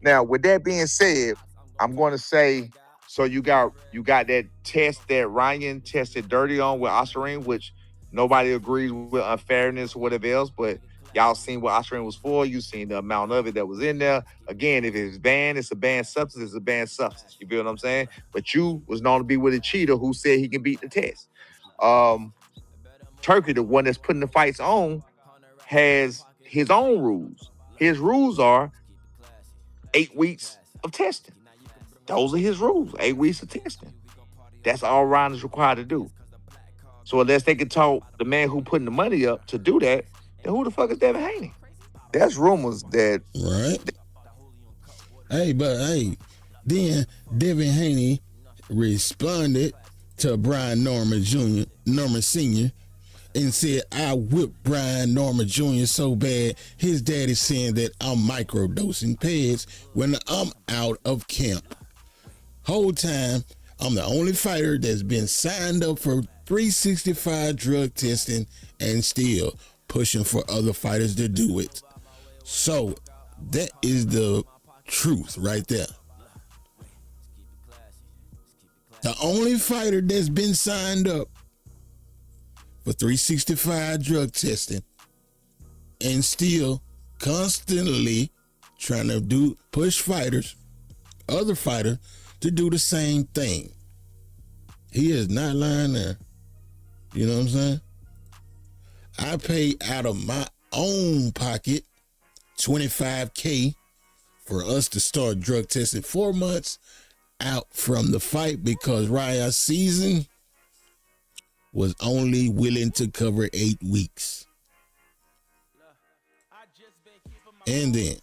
Now, with that being said, I'm going to say, so you got that test that Ryan tested dirty on with Oscarine, which nobody agrees with unfairness or whatever else, but y'all seen what Oscarine was for. You seen the amount of it that was in there. Again, if it's banned, it's a banned substance. It's a banned substance. You feel what I'm saying? But you was known to be with a cheater who said he can beat the test. Turkey, the one that's putting the fights on, has his own rules. His rules are 8 weeks of testing. Those are his rules, 8 weeks of testing. That's all Ryan is required to do. So unless they can talk the man who putting the money up to do that, then who the fuck is Devin Haney? There's rumors that... Right. Hey, then Devin Haney responded to Brian Norman Sr., and said, I whipped Brian Norman Jr. so bad, his daddy saying that I'm microdosing pads when I'm out of camp. Whole time, I'm the only fighter that's been signed up for 365 drug testing and still pushing for other fighters to do it. So that is the truth right there. The only fighter that's been signed up for 365 drug testing and still constantly trying to push other fighters to do the same thing. He is not lying there. You know what I'm saying? I paid out of my own pocket $25,000 for us to start drug testing 4 months out from the fight because Raya's season was only willing to cover 8 weeks. And then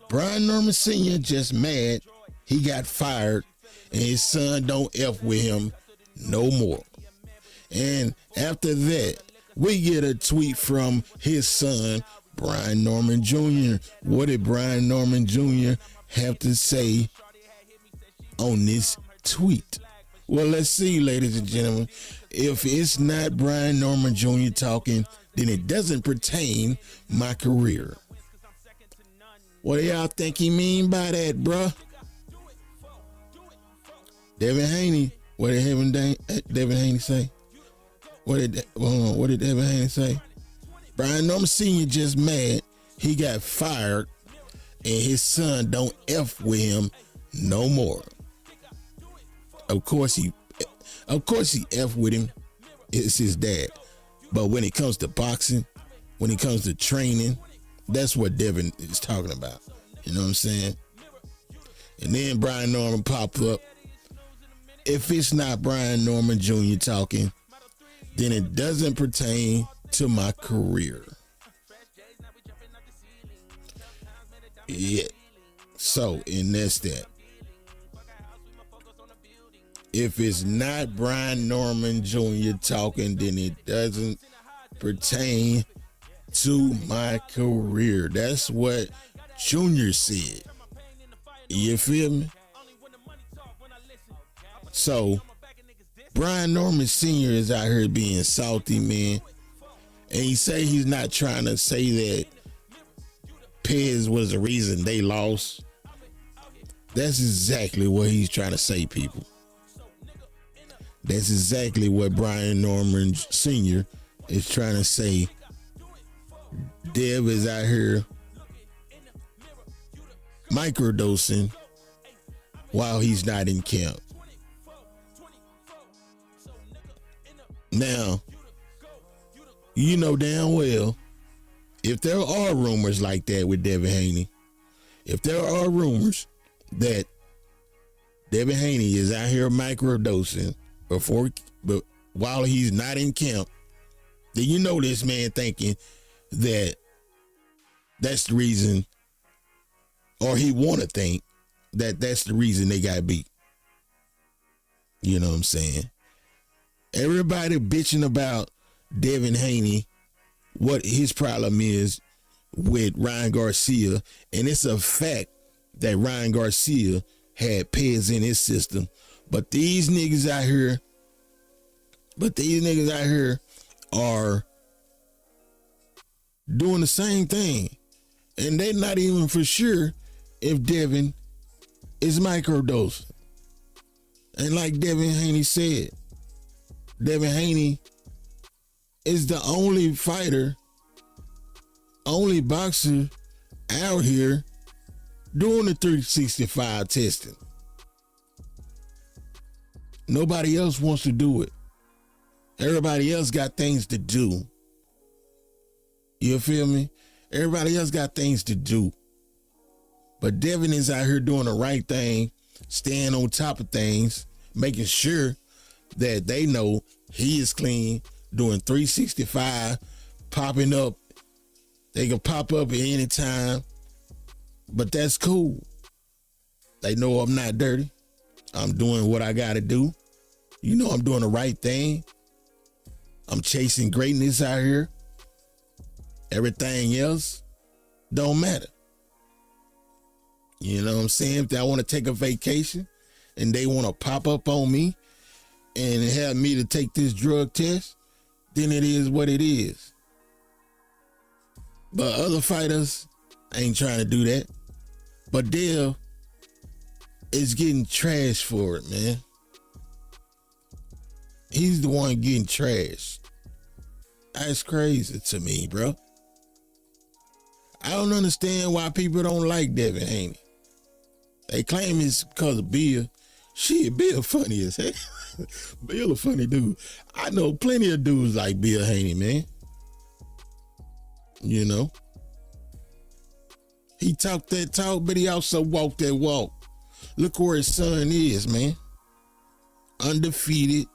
Brian Norman Sr. just mad he got fired and his son don't F with him no more. And after that, we get a tweet from his son, Brian Norman Jr. What did Brian Norman Jr. have to say on this tweet? Well, let's see, ladies and gentlemen. If it's not Brian Norman Jr. talking, then it doesn't pertain my career. What do y'all think he mean by that, bruh? Devin Haney, what did Devin Haney say? What did Devin Haney say? Brian Norman Sr. just mad he got fired and his son don't F with him no more. Of course he F with him. It's his dad. But when it comes to boxing, when it comes to training, that's what Devin is talking about. You know what I'm saying? And then Brian Norman pop up. If it's not Brian Norman Jr. talking, then it doesn't pertain to my career. Yeah. So, and that's that. If it's not Brian Norman Jr. talking, then it doesn't pertain to my career. That's what Junior said. You feel me? So, Brian Norman Sr. is out here being salty, man. And he say he's not trying to say that Pez was the reason they lost. That's exactly what he's trying to say, people. That's exactly what Brian Norman Sr. is trying to say. Dev is out here microdosing while he's not in camp. Now, you know damn well if there are rumors like that with Devin Haney, if there are rumors that Devin Haney is out here microdosing but while he's not in camp, then you know this man thinking that that's the reason, or he want to think that that's the reason they got beat. You know what I'm saying? Everybody bitching about Devin Haney, what his problem is with Ryan Garcia, and it's a fact that Ryan Garcia had peds in his system. But these niggas out here are doing the same thing. And they're not even for sure if Devin is microdosing. And like Devin Haney said, Devin Haney is the only fighter, only boxer out here doing the 365 testing. Nobody else wants to do it. Everybody else got things to do. You feel me? Everybody else got things to do. But Devin is out here doing the right thing, staying on top of things, making sure that they know he is clean, doing 365, popping up. They can pop up at any time, but that's cool. They know I'm not dirty. I'm doing what I got to do. You know I'm doing the right thing. I'm chasing greatness out here. Everything else don't matter. You know what I'm saying? If I want to take a vacation and they want to pop up on me and have me to take this drug test, then it is what it is. But other fighters ain't trying to do that. But Dev is getting trashed for it, man. He's the one getting trashed. That's crazy to me, bro. I don't understand why people don't like Devin Haney. They claim it's because of Bill. Shit, Bill funny as hell. Bill a funny dude. I know plenty of dudes like Bill Haney, man. You know? He talked that talk, but he also walked that walk. Look where his son is, man. Undefeated.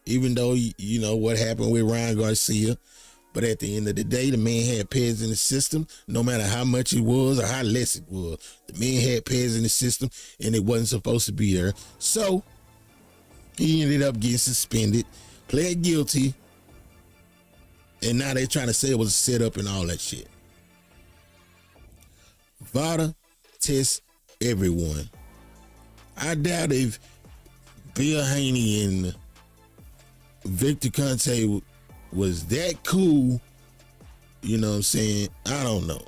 Even though, you know, what happened with Ryan Garcia. But at the end of the day, the man had peds in the system, no matter how much it was or how less it was. The man had peds in the system, and it wasn't supposed to be there. So, he ended up getting suspended, pled guilty, and now they're trying to say it was a setup and all that shit. VADA tests everyone. I doubt if Bill Haney and Victor Conte was that cool. You know what I'm saying? I don't know.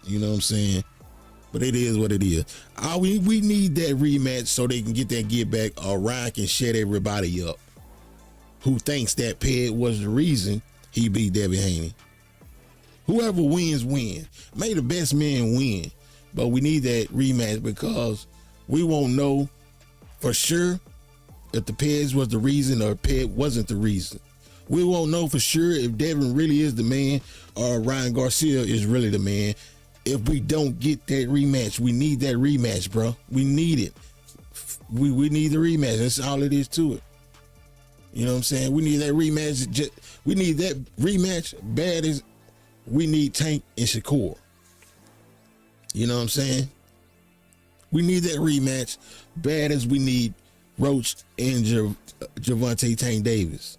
You know what I'm saying? But it is what it is. We need that rematch so they can get that get back, or Ryan can shut everybody up who thinks that ped was the reason he beat Devin Haney. Whoever wins, win. May the best man win. But we need that rematch because we won't know for sure if the peds was the reason or ped wasn't the reason. We won't know for sure if Devin really is the man or Ryan Garcia is really the man if we don't get that rematch. We need that rematch, bro. We need it. We need the rematch. That's all it is to it. You know what I'm saying? We need that rematch. We need that rematch bad as we need Tank and Shakur. You know what I'm saying? We need that rematch bad as we need Roach and Gervonta Tank Davis.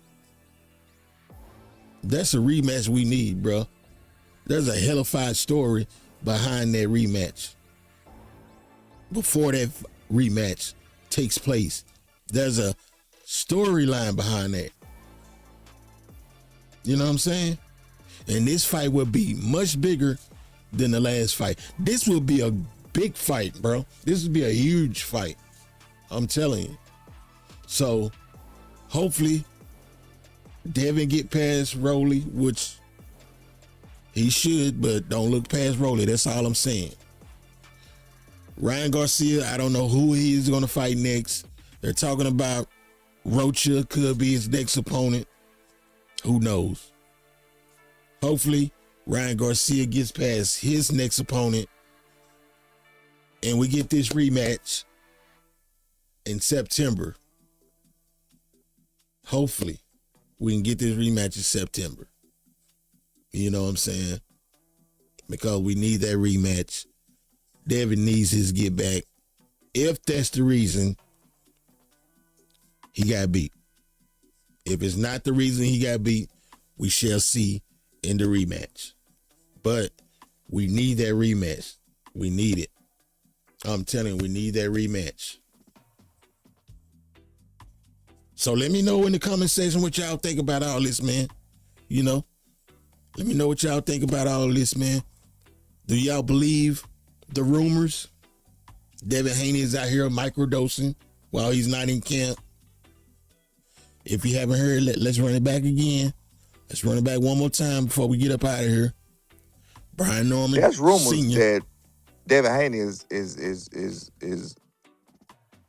That's a rematch we need, bro. There's a hellified story behind that rematch. Before that rematch takes place, there's a storyline behind that. You know what I'm saying? And this fight will be much bigger than the last fight. This will be a big fight, bro. This will be a huge fight. I'm telling you. So, hopefully, Devin get past Rolly, which he should, but don't look past Rolly. That's all I'm saying. Ryan Garcia, I don't know who he is going to fight next. They're talking about Rocha could be his next opponent. Who knows? Hopefully, Ryan Garcia gets past his next opponent and we get this rematch in September. Hopefully, we can get this rematch in September. You know what I'm saying? Because we need that rematch. Devin needs his get back. If that's the reason he got beat. If it's not the reason he got beat, we shall see in the rematch. But we need that rematch. We need it. I'm telling you, we need that rematch. So let me know in the comment section what y'all think about all this, man. You know, let me know what y'all think about all this, man. Do y'all believe the rumors? Devin Haney is out here microdosing while he's not in camp. If you haven't heard, let's run it back again. Let's run it back one more time before we get up out of here. Brian Norman. There's rumors Sr. that Devin Haney is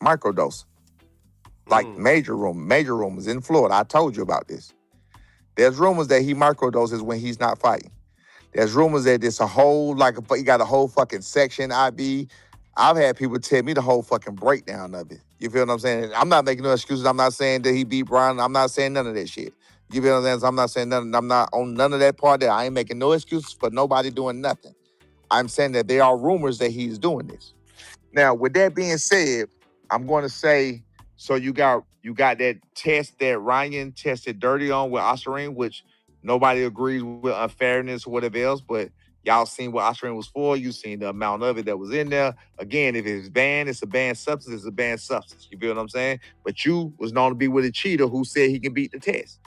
microdosing. Like major rumors in Florida. I told you about this. There's rumors that he microdoses when he's not fighting. There's rumors that it's a whole, he got a whole fucking section IB. I've had people tell me the whole fucking breakdown of it. You feel what I'm saying? I'm not making no excuses. I'm not saying that he beat Brian. I'm not saying none of that shit. You feel what I'm saying? So I'm not saying nothing. I'm not on none of that part there. I ain't making no excuses for nobody doing nothing. I'm saying that there are rumors that he's doing this. Now, with that being said, I'm going to say, so you got that test that Ryan tested dirty on with Oscarine, which nobody agrees with unfairness or whatever else, but y'all seen what Oscarine was for. You seen the amount of it that was in there. Again, if it's banned, it's a banned substance. It's a banned substance. You feel what I'm saying? But you was known to be with a cheater who said he can beat the test.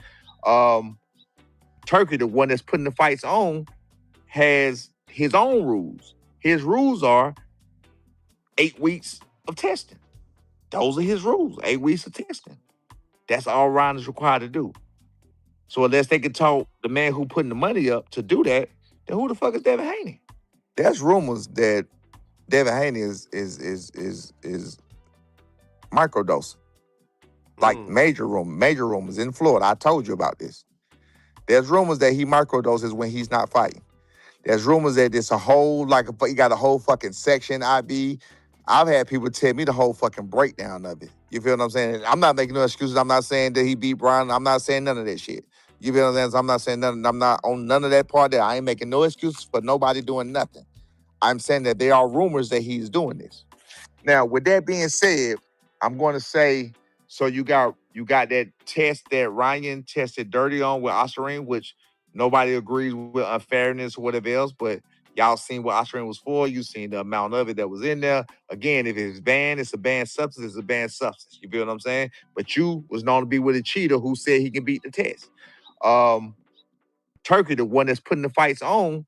Turkey, the one that's putting the fights on, has his own rules. His rules are 8 weeks of testing. Those are his rules, 8 weeks of testing. That's all Ryan is required to do. So unless they can talk the man who putting the money up to do that, then who the fuck is Devin Haney? There's rumors that Devin Haney is microdosing. Like major rumors in Florida. I told you about this. There's rumors that he microdoses when he's not fighting. There's rumors that it's a whole, he got a whole fucking section IB. I've had people tell me the whole fucking breakdown of it. You feel what I'm saying? I'm not making no excuses. I'm not saying that he beat Brian. I'm not saying none of that shit. You feel what I'm saying? So I'm not saying nothing. I'm not on none of that part there. I ain't making no excuses for nobody doing nothing. I'm saying that there are rumors that he's doing this. Now, with that being said, I'm going to say, so you got that test that Ryan tested dirty on with Oscarine, which nobody agrees with unfairness or whatever else, but y'all seen what Oscarine was for. You seen the amount of it that was in there. Again, if it's banned, it's a banned substance. It's a banned substance. You feel what I'm saying? But you was known to be with a cheater who said he can beat the test. Turkey, the one that's putting the fights on,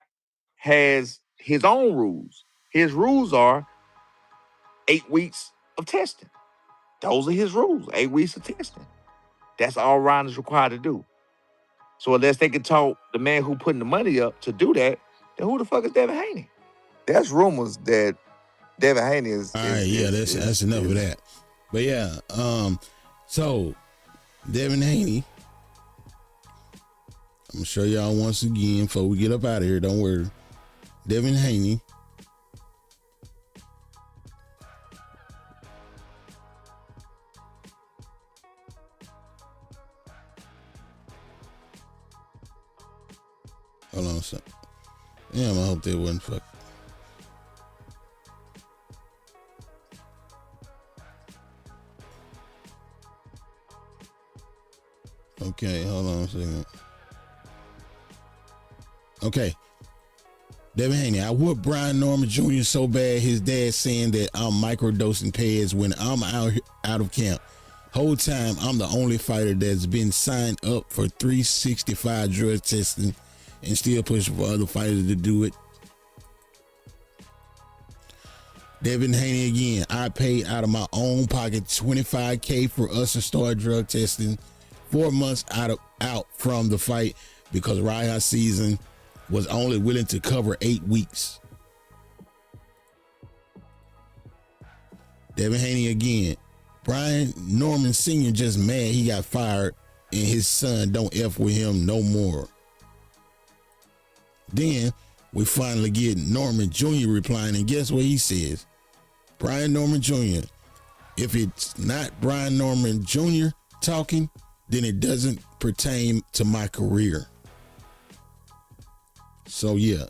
has his own rules. His rules are 8 weeks of testing. Those are his rules, 8 weeks of testing. That's all Ryan is required to do. So unless they can talk the man who putting the money up to do that, then who the fuck is Devin Haney? There's rumors that Devin Haney is. All right, that's enough of that. But yeah, so Devin Haney, I'm gonna show y'all once again before we get up out of here. Don't worry, Devin Haney. Hold on a second. Damn, I hope they wasn't fuck. Okay, hold on a second. Okay. Devin Haney, I whooped Brian Norman Jr. so bad his dad saying that I'm microdosing pads when I'm out of camp. Whole time, I'm the only fighter that's been signed up for 365 drug testing and still pushing for other fighters to do it. Devin Haney again, I paid out of my own pocket $25K for us to start drug testing 4 months out from the fight because Raya season was only willing to cover 8 weeks. Devin Haney again, Brian Norman Sr. just mad he got fired and his son don't F with him no more. Then we finally get Norman Jr. replying, and guess what he says? Brian Norman Jr. If it's not Brian Norman Jr. talking, then it doesn't pertain to my career. So yeah,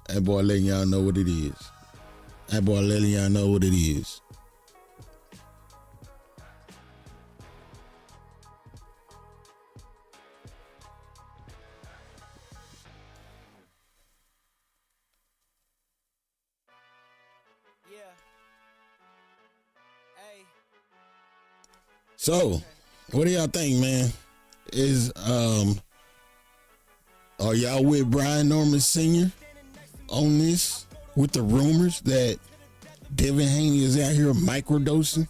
that boy letting y'all know what it is. That boy letting y'all know what it is. So, what do y'all think, man? Are y'all with Brian Norman Sr. on this with the rumors that Devin Haney is out here microdosing?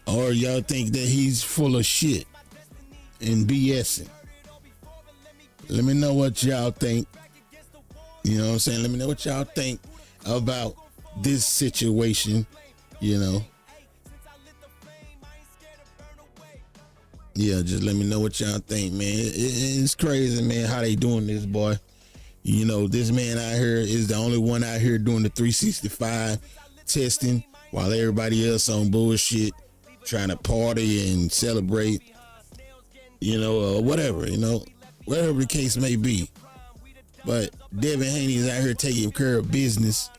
Or y'all think that he's full of shit and BSing? Let me know what y'all think. You know what I'm saying? Let me know what y'all think about this situation, you know. Yeah, just let me know what y'all think, man. It's crazy, man, how they doing this, boy. You know, this man out here is the only one out here doing the 365 testing while everybody else on bullshit, trying to party and celebrate, you know, or whatever, you know, whatever the case may be. But Devin Haney is out here taking care of business,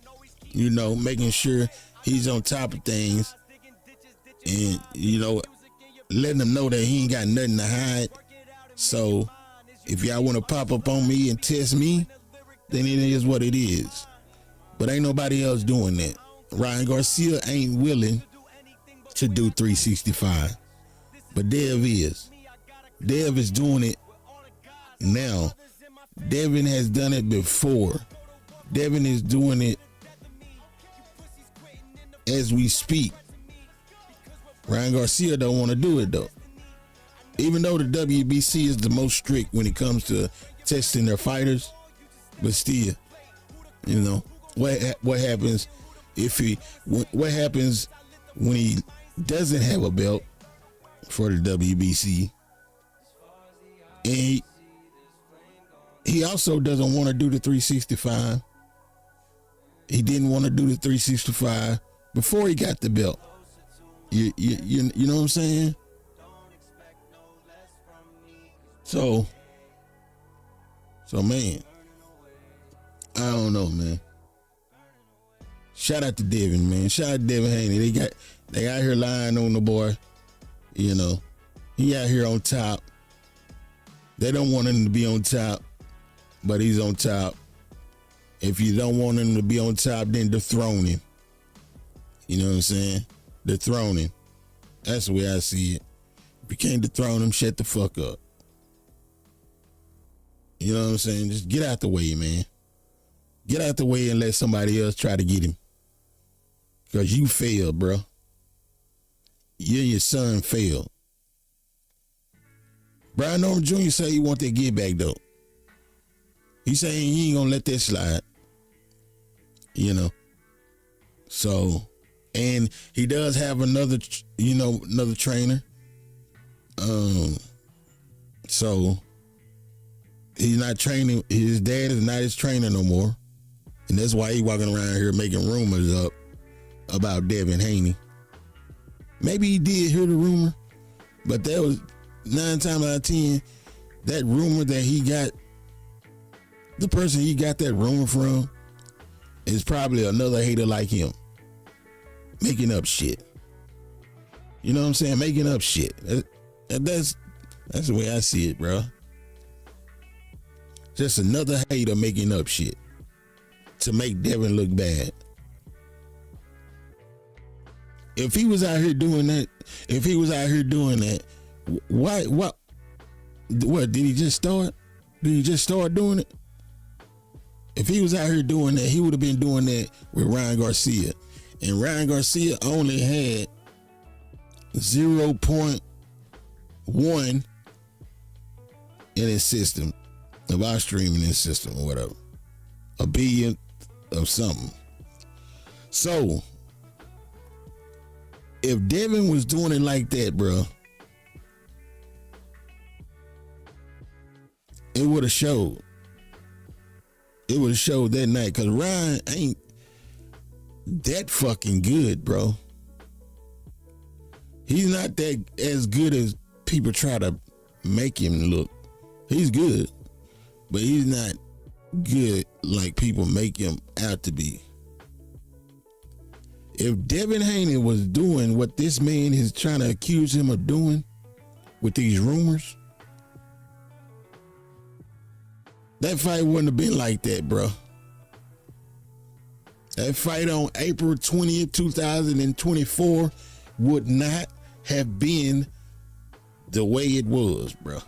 you know, making sure he's on top of things and, you know, letting them know that he ain't got nothing to hide. So if y'all want to pop up on me and test me, then it is what it is. But ain't nobody else doing that. Ryan Garcia ain't willing to do 365. But Dev is. Dev is doing it now. Devin has done it before. Devin is doing it as we speak. Ryan Garcia don't want to do it though. Even though the WBC is the most strict when it comes to testing their fighters, but still, you know, what happens what happens when he doesn't have a belt for the WBC? And he also doesn't want to do the 365. He didn't want to do the 365 before he got the belt. You know what I'm saying? So man, I don't know, man. Shout out to Devin, man. Shout out to Devin Haney. They out here lying on the boy. You know, he out here on top. They don't want him to be on top, but he's on top. If you don't want him to be on top, then dethrone him. You know what I'm saying? Dethrone him. That's the way I see it. If you can't dethrone him, shut the fuck up. You know what I'm saying? Just get out the way, man. Get out the way and let somebody else try to get him. Because you failed, bro. You and your son failed. Brian Norman Jr. say he want that get back, though. He saying he ain't gonna let that slide. You know? So... and he does have another trainer. So he's not training. His dad is not his trainer no more. And that's why he walking around here making rumors up about Devin Haney. Maybe he did hear the rumor, but that was 9 times out of 10, that rumor that he got, the person he got that rumor from is probably another hater like him. Making up shit. You know what I'm saying? Making up shit. That's the way I see it, bro. Just another hater making up shit to make Devin look bad. If he was out here doing that, what did he just start? Did he just start doing it? If he was out here doing that, he would have been doing that with Ryan Garcia. And Ryan Garcia only had 0.1 in his system, of our streaming in his system or whatever. A billion of something. So, if Devin was doing it like that, bro, it would have showed. it would have showed that night, because Ryan ain't that fucking good, bro. He's not that as good as people try to make him look. He's good, but he's not good like people make him out to be. If Devin Haney was doing what this man is trying to accuse him of doing with these rumors, that fight wouldn't have been like that, bro. That fight on April 20th, 2024 would not have been the way it was, bro.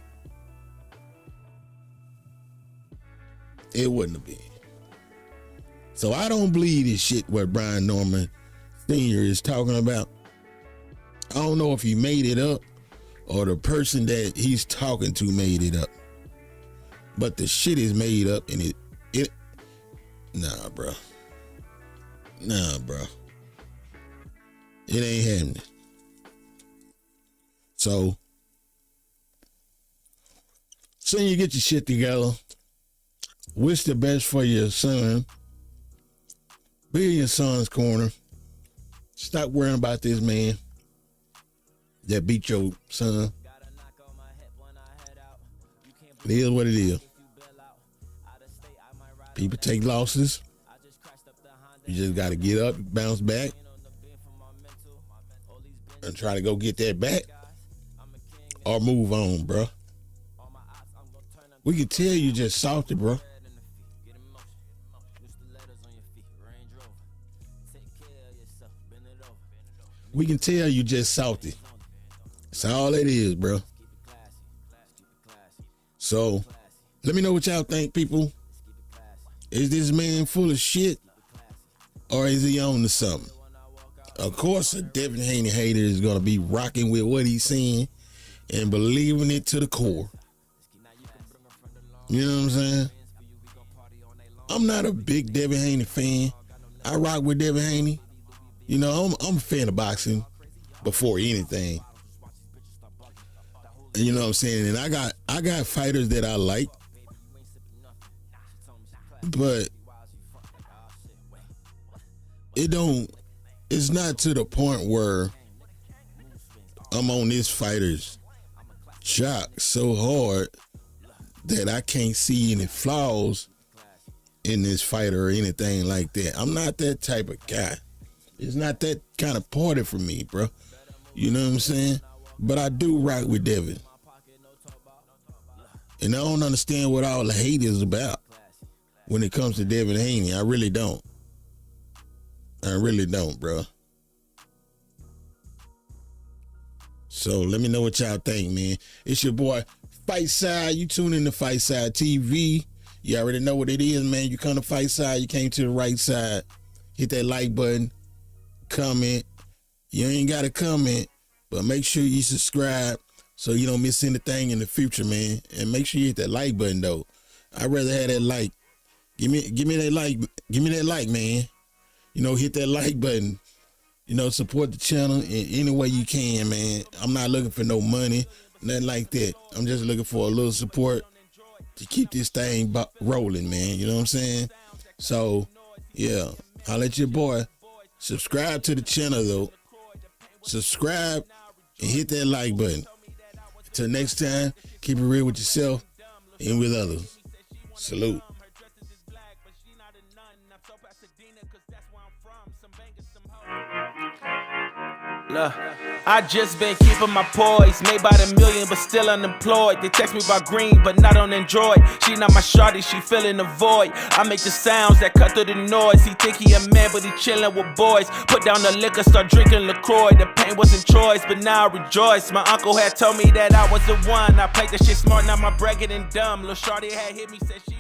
It wouldn't have been. So I don't believe this shit what Brian Norman Sr. is talking about. I don't know if he made it up or the person that he's talking to made it up. But the shit is made up, and nah, bro. Nah, bro. It ain't happening. So, son, you get your shit together. Wish the best for your son. Be in your son's corner. Stop worrying about this man that beat your son. It is what it is. People take losses. You just got to get up, bounce back, and try to go get that back or move on, bro. We can tell you just salty, bro. We can tell you just salty. That's all it is, bro. So, let me know what y'all think, people. Is this man full of shit, or is he on to something? Of course, a Devin Haney hater is going to be rocking with what he's saying and believing it to the core. You know what I'm saying? I'm not a big Devin Haney fan. I rock with Devin Haney. You know, I'm a fan of boxing before anything. And you know what I'm saying? And I got fighters that I like. But it's not to the point where I'm on this fighter's jock so hard that I can't see any flaws in this fighter or anything like that. I'm not that type of guy. It's not that kind of party for me, bro. You know what I'm saying? But I do rock with Devin. And I don't understand what all the hate is about when it comes to Devin Haney. I really don't. I really don't, bro. So let me know what y'all think, man. It's your boy, Fight Side. You tune in to Fight Side TV. You already know what it is, man. You come to Fight Side, you came to the right side. Hit that like button. Comment. You ain't got to comment, but make sure you subscribe so you don't miss anything in the future, man. And make sure you hit that like button, though. I'd rather have that like. Give me that like. Give me that like, man. You know, hit that like button. You know, support the channel in any way you can, man. I'm not looking for no money, nothing like that. I'm just looking for a little support to keep this thing rolling, man. You know what I'm saying? So, yeah, holla at your boy. Subscribe to the channel, though. Subscribe and hit that like button. Till next time, keep it real with yourself and with others. Salute. Look, I just been keeping my poise. Made by the million, but still unemployed. They text me about green, but not on Android. She not my shawty, she filling the void. I make the sounds that cut through the noise. He think he a man, but he chillin' with boys. Put down the liquor, start drinking LaCroix. The pain wasn't choice, but now I rejoice. My uncle had told me that I was the one. I played the shit smart, now my bragging and dumb. Lil' shawty had hit me, said she